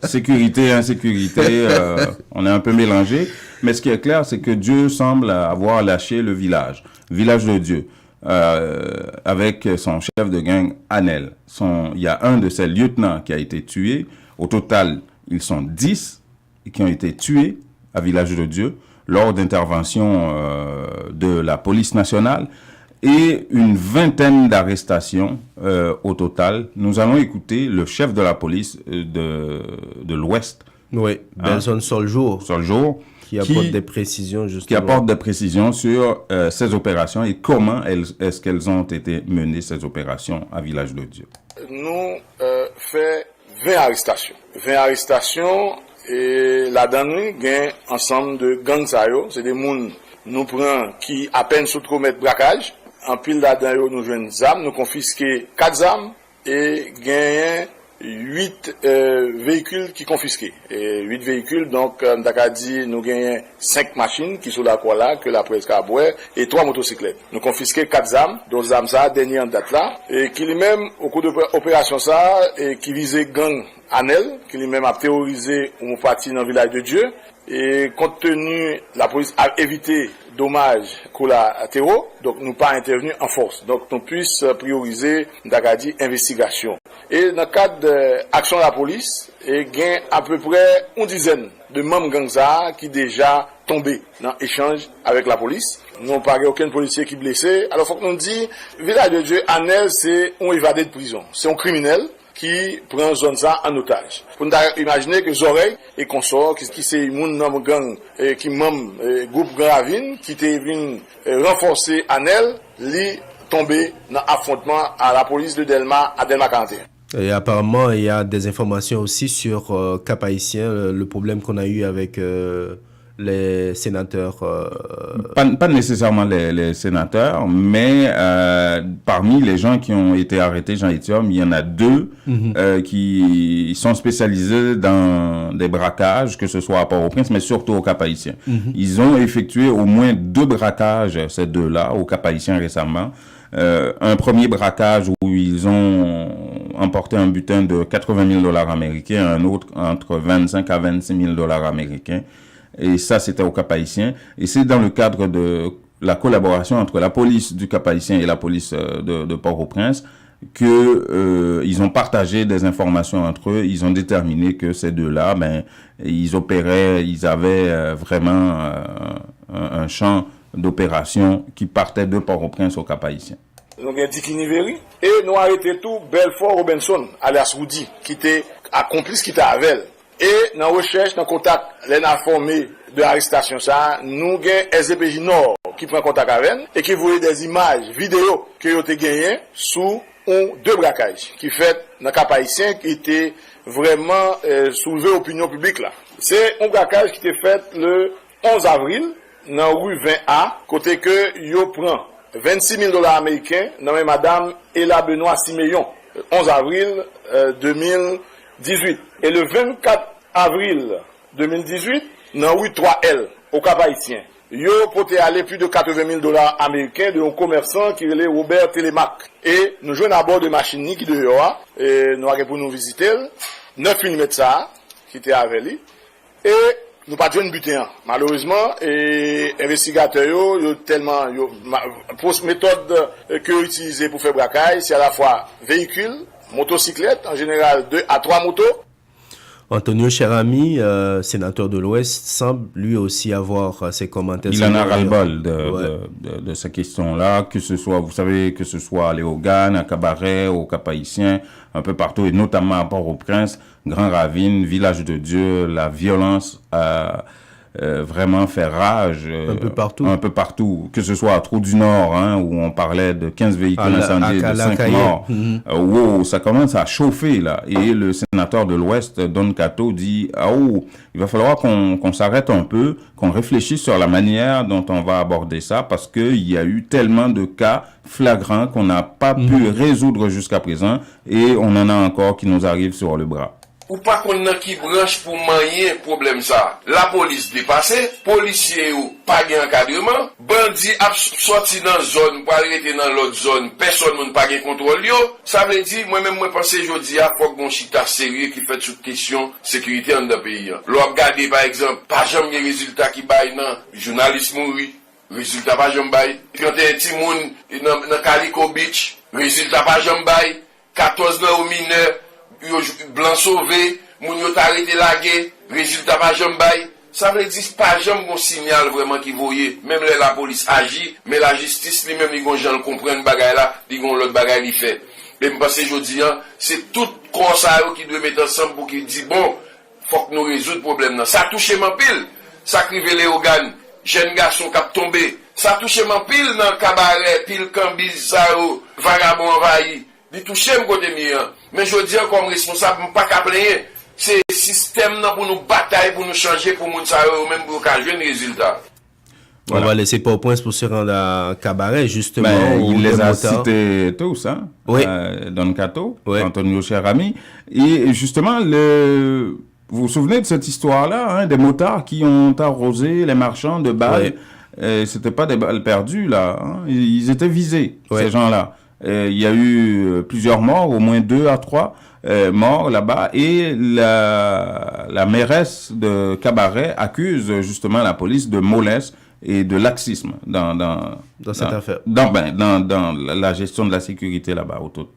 Sécurité, insécurité, on est un peu mélangé. Mais ce qui est clair, c'est que Dieu semble avoir lâché le village de Dieu, avec son chef de gang, Anel. Il y a un de ses lieutenants qui a été tué. Au total, ils sont 10 qui ont été tués à Village de Dieu lors d'interventions de la police nationale. Et une vingtaine d'arrestations au total. Nous allons écouter le chef de la police de l'Ouest. Oui, Benson Soljour. Qui apporte des précisions, justement. Qui apporte des précisions sur ces opérations et comment est-ce qu'elles ont été menées, ces opérations à Village de Dieu. Nous fait 20 arrestations. 20 arrestations et là-dedans, nous gagnons ensemble de gangs. C'est des gens nous prenons qui à peine sous trop mettre braquage. En pile là-dedans, nous jouons des armes, nous confisquons 4 armes et gagnons 8 véhicules qui confisqués. Et 8 véhicules, donc, d'accord dit, nous gagnons 5 machines qui sont là, quoi là, que la presse a boire, et 3 motocyclettes. Nous confisquons 4 armes, 2 armes ça, dernière date là, et qui lui-même, au cours de l'opération ça, et qui visait gang Anel, qui lui-même a terrorisé une partie dans le village de Dieu. Et compte tenu, la police a évité dommages collatéraux, donc nous pas intervenu en force. Donc nous puissions prioriser, d'agadi, investigation. Et dans le cadre d'action de la police, il y a à peu près une dizaine de membres gangsa qui déjà tombés dans l'échange avec la police. Nous n'avons pas aucun policier qui est blessé. Alors il faut que nous disions, Village de Dieu, Anel, c'est un évadé de prison. C'est un criminel qui prend zone ça en otage. Pour nous imaginer que Zorey et consorts qui c'est moun nan gang qui membre groupe Grand Ravine qui était venu renforcer Anel, li tombé dans affrontement à la police de Delma à Delma 41. Et apparemment, il y a des informations aussi sur Cap-Haïtien, le problème qu'on a eu avec les sénateurs. Pas nécessairement les sénateurs, mais parmi les gens qui ont été arrêtés, Jean-Étienne, il y en a deux qui sont spécialisés dans des braquages, que ce soit à Port-au-Prince, mais surtout au Cap-Haïtien. Ils ont effectué au moins 2 braquages, ces deux-là, au Cap-Haïtien récemment. Un premier braquage où ils ont emporté un butin de 80 000 $ américains, un autre entre 25 à 26 000 $ américains. Et ça, c'était au Cap-Haïtien. Et c'est dans le cadre de la collaboration entre la police du Cap-Haïtien et la police de Port-au-Prince que ils ont partagé des informations entre eux. Ils ont déterminé que ces deux-là, ils opéraient, ils avaient vraiment un champ d'opération qui partait de Port-au-Prince au Cap-Haïtien. Nous avons dit Kiniveri et nous avons arrêté tout Belfort Robinson, alias Woody, qui était complice qui était avec elle. Et dans la recherche, dans le contact, les informés de l'arrestation, nous avons SDPJ Nord qui prend contact avec elle et qui voyait des images, vidéos que vous avez gagnées sous 2 braquages qui fait dans le Cap-Haïtien qui était vraiment soulevé l'opinion publique là. C'est un braquage qui était fait le 11 avril dans la rue 20A, côté que yo prend 26 000 $ américains nommé Madame Ella Benoît Siméon, 11 avril 2018. Et le 24 avril 2018, dans la rue 3L, au Cap-Haïtien, yo pote aller plus de 80 000 $ américains de un commerçant qui relait Robert Télémac. Et nous jouons à bord de machine qui dehors, et nous avons pour nous visiter, 9 mm ça, qui était avec lui, et nous pas de butin. Malheureusement, et investigateurs yo tellement pour méthode que utiliser pour faire braquage, c'est à la fois véhicule, motocyclette, en général 2 à 3 motos. Antonio Cherami, sénateur de l'Ouest, semble lui aussi avoir ses commentaires. Il en a ras-le-bol de ces questions-là, que ce soit, vous savez, que ce soit à Léogane, à Cabaret, au Cap-Haïtien, un peu partout, et notamment à Port-au-Prince, Grand Ravine, Village de Dieu, la violence vraiment fait rage un peu partout, que ce soit à Trou du Nord, où on parlait de 15 véhicules incendiés, de 5 morts. Wow, ça commence à chauffer là. Et le sénateur de l'Ouest, Don Cato, dit il va falloir qu'on s'arrête un peu, qu'on réfléchisse sur la manière dont on va aborder ça, parce qu'il y a eu tellement de cas flagrants qu'on n'a pas pu résoudre jusqu'à présent, et on en a encore qui nous arrivent sur le bras. Ou pas qu'on a qui branche pour manier problème ça. La police dépassée, policiers ou pas d'encadrement, bandits a sorti dans zone, pour arrêter dans l'autre zone, personne n'a pas de contrôle yo. Ça veut dire, moi-même, moi, pense aujourd'hui, il faut qu'on chita sérieux qui fait toute question sécurité dans le pays. L'on regarde, par exemple, pas jamais de résultats qui baillent dans journalisme, oui. Résultat pas jamais baillent. Quand un petit monde dans Calico Beach, résultat pas jamais baillent. 14 ans aux mineurs, blanc sauvé, moun yo arrêté lagué, résultat pas jamais bail. Ça veut dire pas jamais un signal vraiment qui voyait, même la police agit, mais la justice lui même li gon gens comprendre bagay là, li gon l'autre bagay li fait. Et me penser jodi c'est tout conseil qui doit mettre ensemble pour qu'il dit bon, faut que nous résoudre problème là. Ça touche m'en pile, ça crive les organes, jeune garçon cap tombé, ça touche m'en pile dans cabaret, pile cambiz ça vagabond envahi. Li touche m côté mien. Mais je dis comme responsable, pas qu'à plaindre. C'est système pour nous batailler, pour nous changer, pour nous même pour qu'on ait un résultat. Voilà. On va laisser Port-au-Prince pour se rendre à Cabaret, justement. Il les a cités tous, Don Cato, Antonio Cherami. Et justement, vous vous souvenez de cette histoire-là, des motards qui ont arrosé les marchands de balles. C'était pas des balles perdues, là. Ils étaient visés, ces gens-là. Il y a eu plusieurs morts, au moins 2 à 3 morts là-bas, et la mairesse de Cabaret accuse justement la police de mollesse et de laxisme dans cette affaire, dans la gestion de la sécurité là-bas autour.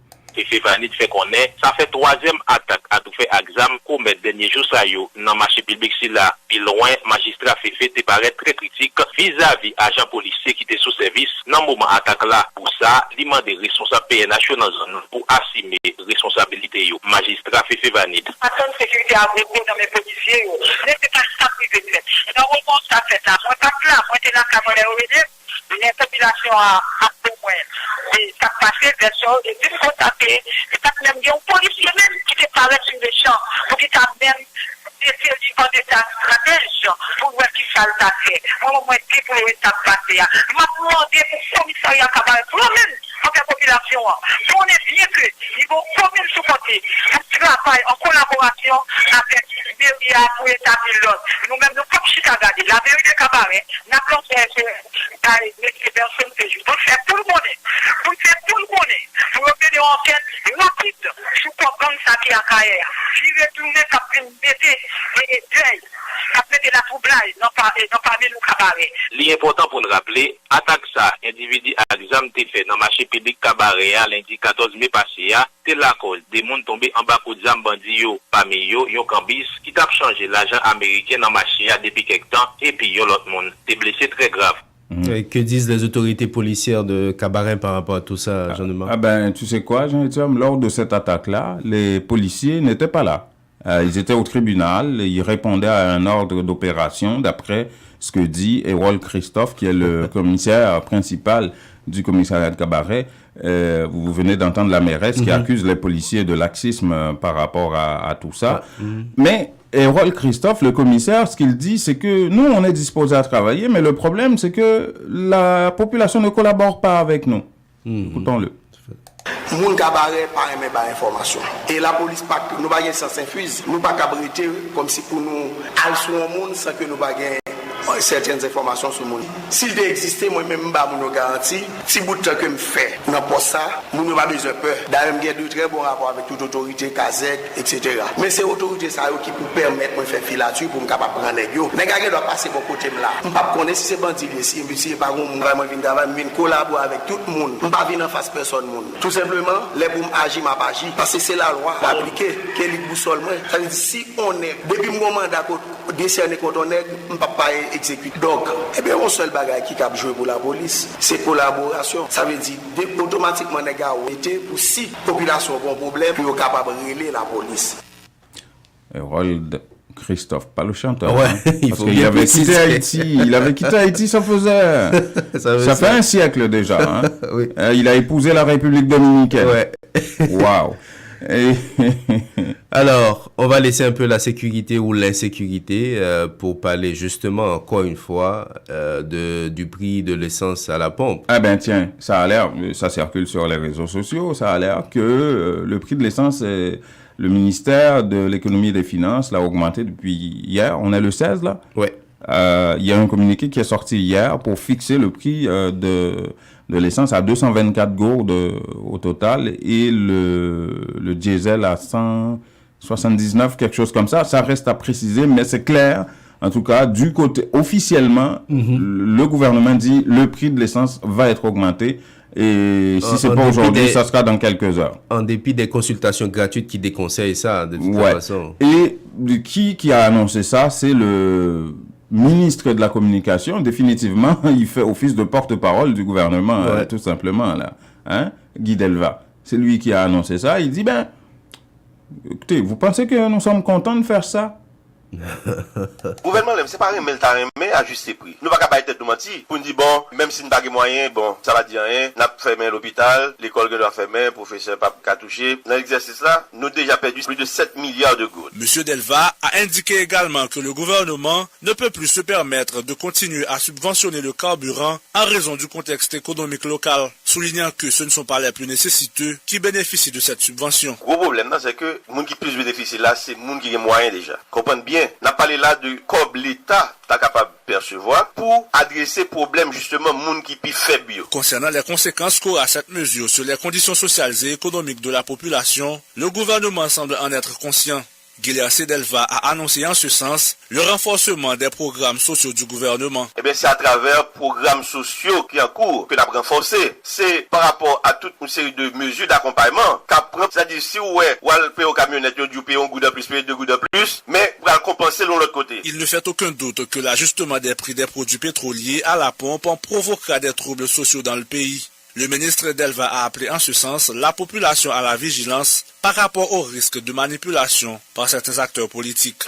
Vanid fait qu'on est, ça fait 3e attaque à tout fait examen qu'on met dernier jour ça yo dans marché public si là, puis loin magistrat fait te paraît très critique vis-à-vis agents policiers qui étaient sous service dans moment attaque là pour ça, il demande des responsables PNH dans zone pour assumer responsabilité yo. Magistrat fait Vanid. Attends sécurité à vous dans mes policiers yo. C'est pas ça privé fait. Dans on constate ça, moi pas là, moi t'es là quand les populations à moins. Et ça passait des choses, et puis constater, et ça même il y a un policier même qui te parlait sur les champs, pour qu'il t'a même essayé en état stratège, pour voir qui ça le fait. Moi, je dis pour l'état passé. Je m'a demandé pour le commissariat Cabaret, pour même, pour la population, on est bien que, ils vont combien supporter, pour travailler en collaboration avec Méria pour établir l'autre. Nous-mêmes, nous, comme Chicago, la vérité Cabaret, n'a pas fait personne que je pour faire tout le monde, pour faire tout le monde, pour obtenir une enquête rapide, je comprends ça qui est à carrière. Je vais tourner comme une BT et deuil, après de la troublage, non pas nous Cabaret. L'important pour nous rappeler, attaque ça, individu à l'examen te fait dans le marché public Cabaret, lundi 14 mai passé, c'est la cause des gens tombés en bas de zam bandi yo, parmi yo, yon cambis, qui t'a changé l'agent américain dans le marché depuis quelque temps, et puis yon l'autre monde, t'es blessé très grave. Que disent les autorités policières de Cabaret par rapport à tout ça, Jean-Denis? Ah ben, tu sais quoi, Jean-Étienne, lors de cette attaque-là, les policiers n'étaient pas là. Ils étaient au tribunal, ils répondaient à un ordre d'opération, d'après ce que dit Erol Christophe, qui est le commissaire principal du commissariat de Cabaret. Vous venez d'entendre la mairesse qui accuse les policiers de laxisme par rapport à tout ça. Mais Erol Christophe, le commissaire, ce qu'il dit, c'est que nous, on est disposés à travailler, mais le problème, c'est que la population ne collabore pas avec nous. Écoutons-le. Moun Cabaret pas aimer pas information et la police pas nous pas gain sans infuse nous pas cabriter comme si pour nous al sur un monde sans que nous pas gain certaines informations sur monde s'il existait moi même pas nous garantie si bout de temps que me fait dans poste ça nous pas besoin peur d'ailleurs j'ai de très bon rapport avec toute autorité Kazek etc. mais c'est autorité ça qui pour permettre moi faire filature pour me capable prendre nèg yo nèg doit passer bon côté là on pas connaître si c'est bandit si pas vraiment venir travailler venir collaborer avec tout le monde on pas venir en face personne monde tout simplement les pour agir m'a pas agir parce que c'est la loi appliquée que les boussole moi ça veut dire si on est depuis mon mandat décerné contre on est on pas exécuter donc eh bien on seul bagage qui cap jouer pour la police c'est collaboration ça veut dire automatiquement les gars été pour si population a un problème pour capable régler la police. Harold Christophe, pas le chanteur. Ouais, hein, il parce faut qu'il avait quitté préciser. Haïti. Il avait quitté Haïti, ça faisait. ça fait un siècle déjà. Hein. Oui. Il a épousé la République dominicaine. Ouais. Waouh. Alors, on va laisser un peu la sécurité ou l'insécurité pour parler justement, encore une fois, du prix de l'essence à la pompe. Ah ben tiens, ça a l'air, ça circule sur les réseaux sociaux, ça a l'air que le prix de l'essence, le ministère de l'économie et des finances l'a augmenté depuis hier. On est le 16 là. Ouais. Il y a un communiqué qui est sorti hier pour fixer le prix de l'essence à 224 gourdes au total et le diesel à 179, quelque chose comme ça. Ça reste à préciser, mais c'est clair. En tout cas, du côté officiellement, le gouvernement dit le prix de l'essence va être augmenté. Et si c'est pas aujourd'hui, ça sera dans quelques heures. En dépit des consultations gratuites qui déconseillent ça, de toute façon. Et qui a annoncé ça? C'est le ministre de la Communication. Définitivement, il fait office de porte-parole du gouvernement, tout simplement, là. Hein? Guy Delva. C'est lui qui a annoncé ça. Il dit, écoutez, vous pensez que nous sommes contents de faire ça? Gouvernement c'est pas remettre mais ajuster prix. Nous pas capable tête de mentir pour nous dire bon, même si nous pas moyen, bon, ça va dire rien, n'a fermé l'hôpital, l'école doit fermer, professeur pas qu'à toucher. Dans l'exercice là, nous déjà perdu plus de 7 milliards de gourdes. Monsieur Delva a indiqué également que le gouvernement ne peut plus se permettre de continuer à subventionner le carburant en raison du contexte économique local, soulignant que ce ne sont pas les plus nécessiteux qui bénéficient de cette subvention. Gros problème là, c'est que les gens qui plus bénéficient là, c'est les gens qui ont moyen déjà. Comprenez bien. On a parlé là de comme l'État est capable de percevoir pour adresser problème justement moun qui plus faible. Concernant les conséquences qu'aura cette mesure sur les conditions sociales et économiques de la population, le gouvernement semble en être conscient. Gilead Sedelva a annoncé en ce sens le renforcement des programmes sociaux du gouvernement. Eh bien, c'est à travers programmes sociaux qui en cours que nous avons renforcé. C'est par rapport à toute une série de mesures d'accompagnement qu'après, c'est-à-dire si ou le paye aux camionnettes, du paye un goût de plus, paye deux goûts de plus, mais pour compenser de l'autre côté. Il ne fait aucun doute que l'ajustement des prix des produits pétroliers à la pompe provoquera des troubles sociaux dans le pays. Le ministre Delva a appelé en ce sens la population à la vigilance par rapport au risque de manipulation par certains acteurs politiques.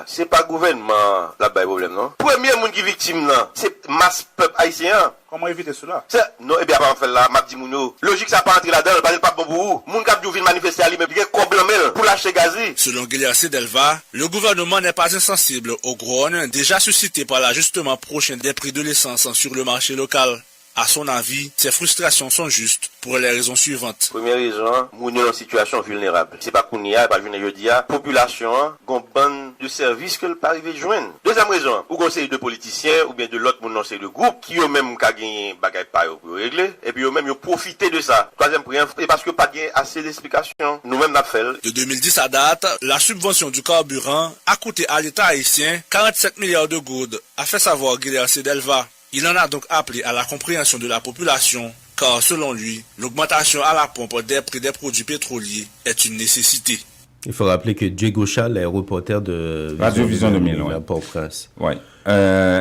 C'est pas gouvernement là-bas le problème, non? Premier monde qui est victime, là, c'est masse peuple haïtien. Comment éviter cela? Non, eh bien, on fait là, m'a dit Mouno. Logique, ça pas entrer là-dedans, parce que pas bon pour vous. Moun kap di manifester à lui, mais bien combler pour lâcher gazi. Selon Gilead Sedelva, le gouvernement n'est pas insensible aux grogne déjà suscité par l'ajustement prochain des prix de l'essence sur le marché local. À son avis, ces frustrations sont justes pour les raisons suivantes. Première raison, nous sommes en situation vulnérable. C'est pas qu'on y a, pas venir jeudi, population, gon bande de services que le pas arrivé de joindre. Deuxième raison, ou gon série de politiciens ou bien de l'autre monde dans série de groupes qui eux même ka gagné bagay pa yo pour régler et puis eux même yo profiter de ça. Troisième point, et parce que pas gain assez d'explications. Nous-mêmes n'a fait. De 2010 à date, la subvention du carburant a coûté à l'État haïtien 47 milliards de gourdes, a fait savoir Gilead Sedelva. Il en a donc appelé à la compréhension de la population, car selon lui, l'augmentation à la pompe des prix des produits pétroliers est une nécessité. Il faut rappeler que Diego Chal est reporter de Radio Vision 2000, à Port-au-Prince. Oui.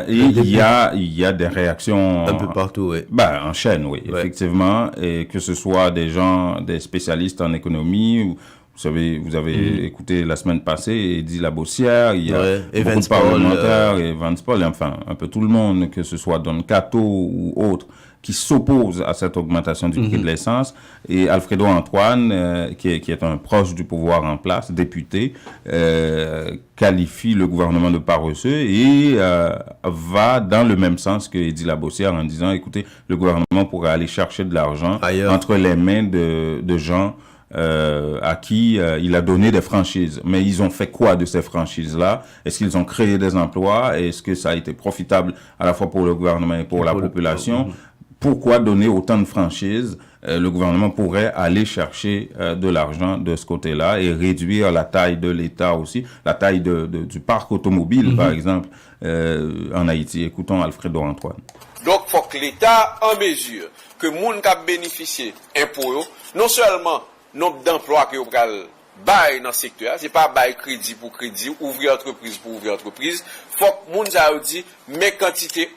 Il y a des réactions un peu partout, oui. En chaîne, oui, effectivement, et que ce soit des spécialistes en économie ou vous avez écouté la semaine passée Eddy Labossière, il y a beaucoup de parlementaires, et Vance Paul, enfin, un peu tout le monde, que ce soit Don Cato ou autres, qui s'opposent à cette augmentation du prix de l'essence. Et Alfredo Antoine, qui est un proche du pouvoir en place, député, qualifie le gouvernement de paresseux et va dans le même sens que Eddy Labossière en disant, écoutez, le gouvernement pourrait aller chercher de l'argent entre les mains de gens à qui il a donné des franchises. Mais ils ont fait quoi de ces franchises-là? Est-ce qu'ils ont créé des emplois? Est-ce que ça a été profitable à la fois pour le gouvernement et pour la population? Pourquoi donner autant de franchises? Le gouvernement pourrait aller chercher de l'argent de ce côté-là et réduire la taille de l'État aussi, la taille du parc automobile, par exemple, en Haïti. Écoutons Alfredo Antoine. Donc, il faut que l'État en mesure que moun k'ap bénéficier impôt, non seulement nombre d'emplois que vous avez bail dans le secteur, c'est pas bail crédit pour crédit, ouvrir entreprise pour ouvrir entreprise. Faut que moun sa dit mais quantité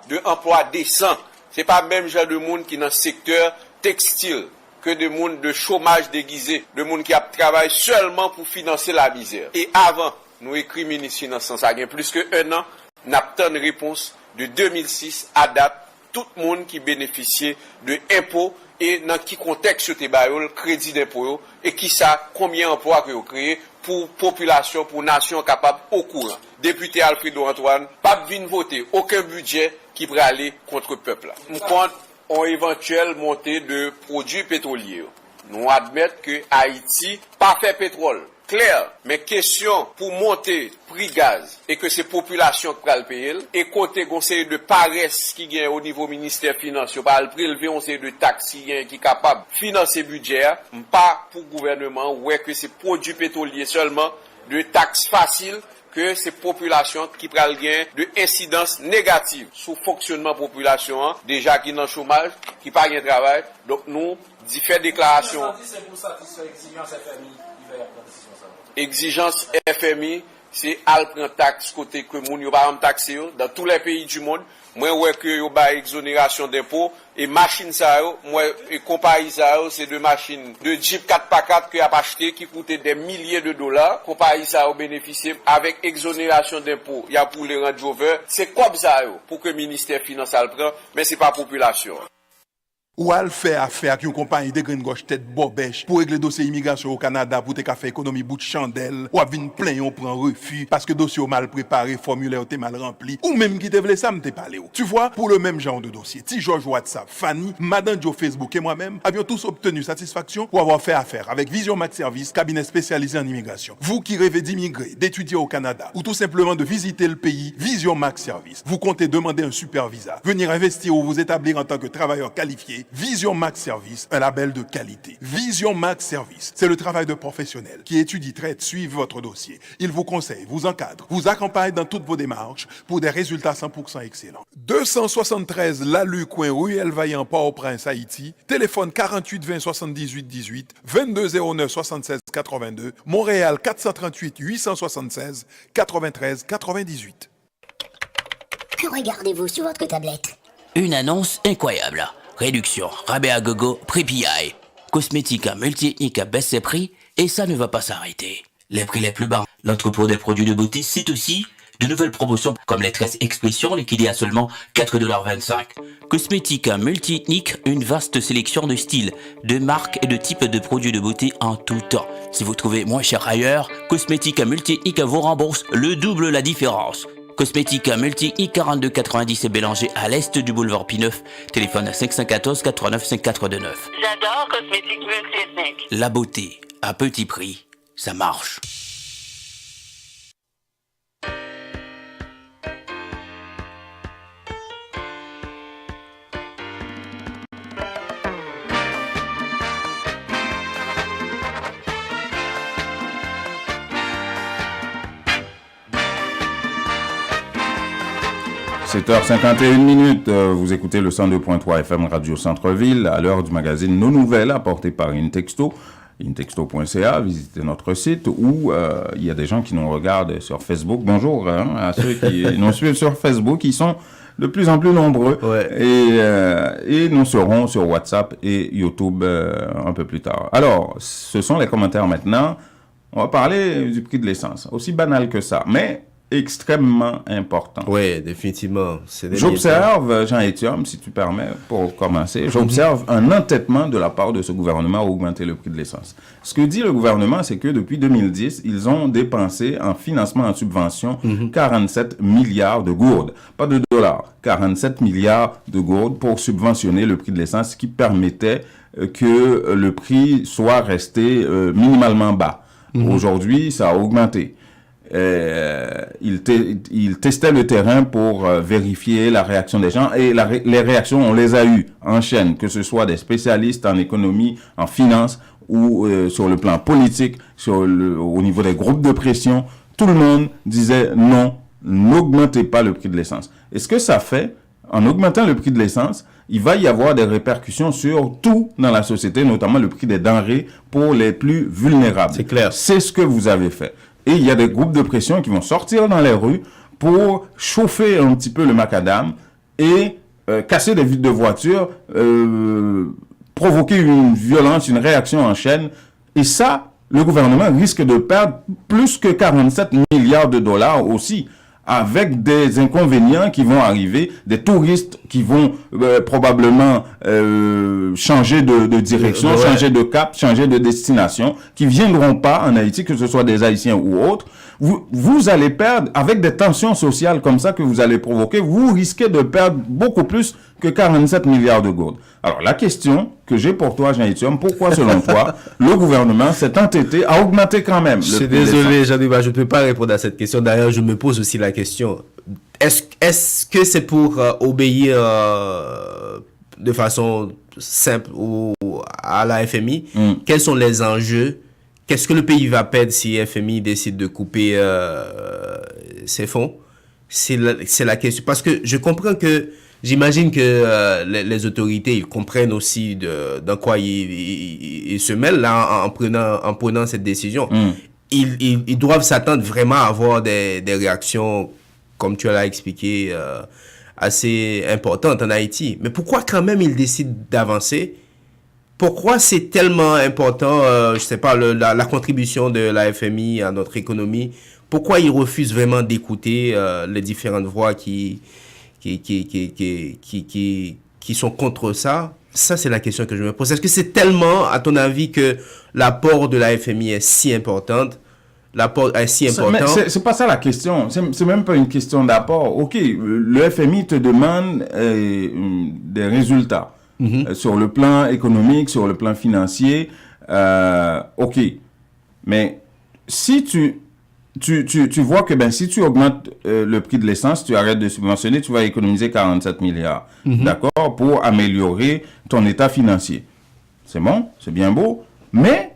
de emploi décent. C'est pas même genre de monde qui dans le secteur textile que de monde de chômage déguisé, de monde qui a travaillé seulement pour financer la misère. Et avant, nous écrit ministre Finance, ça a plus que un an, n'a pas une réponse de 2006 à date, tout le monde qui bénéficiait de impôts et dans qui contexte te bayol crédit d'impôt et qui ça combien d'emplois que vous créez pour population pour nation capable au courant. Député Alfredo Antoine pas vinn voter aucun budget qui pourrait aller contre le peuple. Nous compte en éventuelle montée de produits pétroliers. Nous admettons que Haïti pas fait pétrole. Clair, mais question pour monter prix gaz et que ces populations qui le payer et côté conseil de paresse qui gagne au niveau ministère financier pas le prélever on sait de taxes qui capable financer budget pas pour gouvernement ouais que c'est produits pétroliers seulement de taxes faciles que ces populations qui prennent gain de incidence négative sur fonctionnement population déjà qui dans chômage qui pas gain travail donc nous d'y faire déclaration c'est pour satisfaire exigence FMI exigence FMI, c'est al prend taxe côté que moun yo pas taxé dans tous les pays du monde. Moi ouais que yo ba exonération d'impôts et machine ça yo, moi et compagnie ça yo, c'est de machines de Jeep 4x4 que a acheté qui coûtait des milliers de dollars. Compagnie ça yo bénéficier avec exonération d'impôts. Il y a pour les Range Rover, c'est comme ça yo pour que le ministère finance al prend, mais c'est pas population. Ou al faire affaire avec une compagnie de green gauche tête bobèche pour régler dossier immigration au Canada pour te faire économie bout de chandelle ou vinn plein on prend refus parce que dossier mal préparé, formulaire était mal rempli ou même qui te voulait ça me te parler. Tu vois pour le même genre de dossier. Ti George WhatsApp, Fanny, Madame Joe Facebook et moi-même avions tous obtenu satisfaction pour avoir fait affaire avec Vision Max Service, cabinet spécialisé en immigration. Vous qui rêvez d'immigrer, d'étudier au Canada ou tout simplement de visiter le pays, Vision Max Service. Vous comptez demander un super visa, venir investir ou vous établir en tant que travailleur qualifié. Vision Max Service, un label de qualité. Vision Max Service, c'est le travail de professionnels qui étudient, traitent, suivent votre dossier. Ils vous conseillent, vous encadrent, vous accompagnent dans toutes vos démarches pour des résultats 100% excellents. 273 Lalu coin Ruelle Vaillant Port-au-Prince, Haïti. Téléphone 48 20 78 18, 22 09 76 82. Montréal 438 876 93 98. Que regardez-vous sur votre tablette? Une annonce incroyable. Réduction, rabais à gogo, prix PI. Cosmética multi-ethnique à baisse ses prix et ça ne va pas s'arrêter. Les prix les plus bas. L'entrepôt des produits de beauté cite aussi de nouvelles promotions comme les tresses expression liquidées à seulement 4,25 $. Cosmética multi-ethnique, une vaste sélection de styles, de marques et de types de produits de beauté en tout temps. Si vous trouvez moins cher ailleurs, Cosmética multi-ethnique vous rembourse le double la différence. Cosmética multi-ethnique 4290 et Bélanger à l'est du boulevard P9. Téléphone 514 89 5429. J'adore Cosmétique multi-ethnique. La beauté à petit prix, ça marche. – 7h51, vous écoutez le 102.3 FM Radio Centre-Ville à l'heure du magazine Nos Nouvelles apporté par Intexto, intexto.ca, visitez notre site où il y a des gens qui nous regardent sur Facebook. Bonjour à ceux qui nous suivent sur Facebook, ils sont de plus en plus nombreux et nous serons sur WhatsApp et YouTube un peu plus tard. Alors, ce sont les commentaires maintenant. On va parler du prix de l'essence, aussi banal que ça, mais extrêmement important. Oui, définitivement. J'observe, Jean-Étienne, si tu permets, pour commencer, j'observe un entêtement de la part de ce gouvernement à augmenter le prix de l'essence. Ce que dit le gouvernement, c'est que depuis 2010, ils ont dépensé en financement, en subvention, 47 milliards de gourdes. Pas de dollars, 47 milliards de gourdes pour subventionner le prix de l'essence, ce qui permettait que le prix soit resté minimalement bas. Aujourd'hui, ça a augmenté. Il testait le terrain pour vérifier la réaction des gens et les réactions, on les a eues en chaîne, que ce soit des spécialistes en économie, en finance ou sur le plan politique, au niveau des groupes de pression. Tout le monde disait non, n'augmentez pas le prix de l'essence. Et ce que ça fait, en augmentant le prix de l'essence, il va y avoir des répercussions sur tout dans la société, notamment le prix des denrées pour les plus vulnérables. C'est clair. C'est ce que vous avez fait. Et il y a des groupes de pression qui vont sortir dans les rues pour chauffer un petit peu le macadam et casser des vitres de voitures, provoquer une violence, une réaction en chaîne. Et ça, le gouvernement risque de perdre plus que 47 milliards de dollars aussi, avec des inconvénients qui vont arriver, des touristes qui vont probablement changer de direction, changer de cap, changer de destination, qui viendront pas en Haïti, que ce soit des Haïtiens ou autres. Vous allez perdre, avec des tensions sociales comme ça que vous allez provoquer, vous risquez de perdre beaucoup plus que 47 milliards de gourdes. Alors, la question que j'ai pour toi, Jean-Étienne, pourquoi, selon toi, le gouvernement s'est entêté à augmenter quand même? Je suis désolé, Jean-Yves, je ne peux pas répondre à cette question. D'ailleurs, je me pose aussi la question. Est-ce que c'est pour obéir de façon simple à la FMI? Quels sont les enjeux? Qu'est-ce que le pays va perdre si FMI décide de couper ses fonds? C'est la question. Parce que je comprends que j'imagine que les autorités, ils comprennent aussi dans quoi ils se mêlent là en prenant cette décision. Ils doivent s'attendre vraiment à avoir des réactions, comme tu l'as expliqué, assez importantes en Haïti. Mais pourquoi quand même ils décident d'avancer? Pourquoi c'est tellement important, je sais pas, la contribution de la FMI à notre économie? Pourquoi ils refusent vraiment d'écouter les différentes voix qui sont contre ça? Ça, c'est la question que je me pose. Est-ce que c'est tellement, à ton avis, que l'apport de la FMI est si importante? L'apport est si important? C'est pas ça la question. C'est même pas une question d'apport. OK, le FMI te demande des résultats sur le plan économique, sur le plan financier. OK. Mais si tu tu vois que si tu augmentes le prix de l'essence, tu arrêtes de subventionner, tu vas économiser 47 milliards. D'accord? Pour améliorer ton état financier. C'est bon, c'est bien beau, mais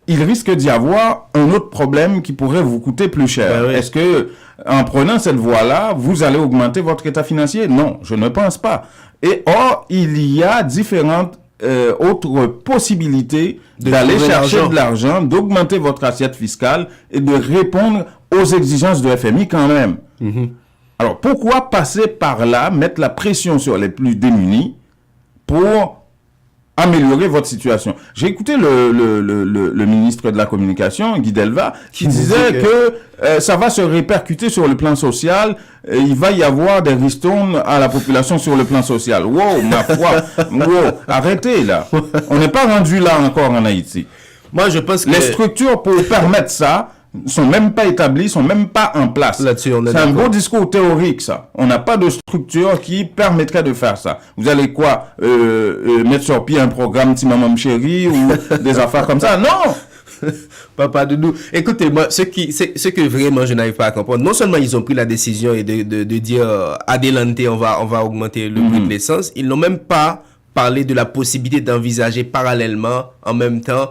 il risque d'y avoir un autre problème qui pourrait vous coûter plus cher. Oui. Est-ce que, en prenant cette voie-là, vous allez augmenter votre état financier? Non, je ne pense pas. Et or, il y a différentes autres possibilités d'aller chercher de l'argent, d'augmenter votre assiette fiscale et de répondre aux exigences de FMI quand même. Alors, pourquoi passer par là, mettre la pression sur les plus démunis pour améliorer votre situation? J'ai écouté le ministre de la Communication, Guy Delva, qui disait que ça va se répercuter sur le plan social. Il va y avoir des ristournes à la population sur le plan social. Wow, ma foi. Wow, arrêtez là. On n'est pas rendu là encore en Haïti. Moi, je pense que les structures pour permettre ça sont même pas établis, sont même pas en place. Là-dessus, on est c'est un beau discours théorique, ça. On n'a pas de structure qui permettrait de faire ça. Vous allez quoi, mettre sur pied un programme Timamam Chéri ou des affaires comme ça? Non! Papa Doudou. Écoutez, moi, ce que vraiment je n'arrive pas à comprendre, non seulement ils ont pris la décision et de dire adelante, on va augmenter le prix de l'essence, ils n'ont même pas parlé de la possibilité d'envisager parallèlement, en même temps,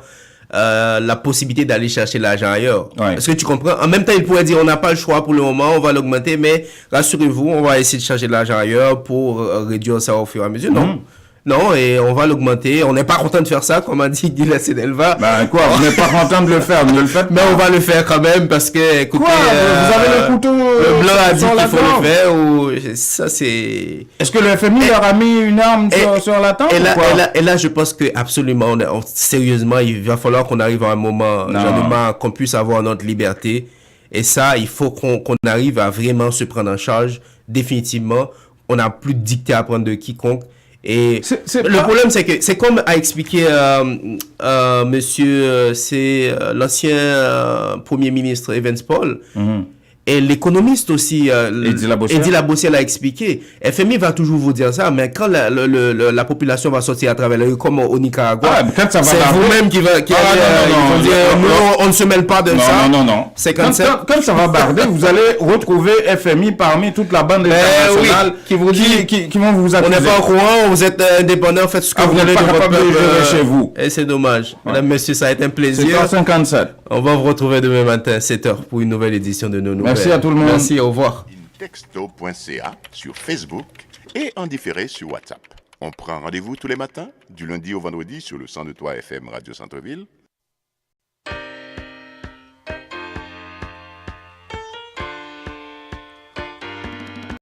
la possibilité d'aller chercher l'argent ailleurs. Est-ce que tu comprends? En même temps, ils pourraient dire on n'a pas le choix pour le moment, on va l'augmenter, mais rassurez-vous, on va essayer de chercher de l'argent ailleurs pour réduire ça au fur et à mesure. Non. Non, et on va l'augmenter. On n'est pas content de faire ça, comme a dit Guy Delva. Quoi, vous n'êtes pas content de le faire, ne le faites pas. Mais on va le faire quand même, parce que, écoutez... vous avez le couteau le blanc a dit qu'il faut le faire, ou... Ça, c'est... Est-ce que le FMI leur a mis une arme sur la table, et là, je pense que absolument, sérieusement, il va falloir qu'on arrive à un moment, qu'on puisse avoir notre liberté. Et ça, il faut qu'on arrive à vraiment se prendre en charge, définitivement. On n'a plus de dictée à prendre de quiconque. Et le problème, c'est que c'est comme a expliqué monsieur, c'est l'ancien premier ministre Evans Paul. Et l'économiste aussi, Eddie Labossière l'a expliqué. FMI va toujours vous dire ça, mais quand la population va sortir à travers les rues, comme au Nicaragua, c'est vous-même qui va dire, on ne se mêle pas de ça. Non. Quand ça va barder, vous allez retrouver FMI parmi toute la bande internationale qui vont vous accuser. On n'est pas au courant, vous êtes indépendant, faites ce que vous voulez de votre peuple chez vous. Et c'est dommage. Mesdames, messieurs, ça a été un plaisir. 7h57. On va vous retrouver demain matin, 7h, pour une nouvelle édition de nos nouvelles. Merci à tout le monde. Merci, au revoir. Texto.ca sur Facebook et en différé sur WhatsApp. On prend rendez-vous tous les matins, du lundi au vendredi sur le 102.3 FM Radio Centre-Ville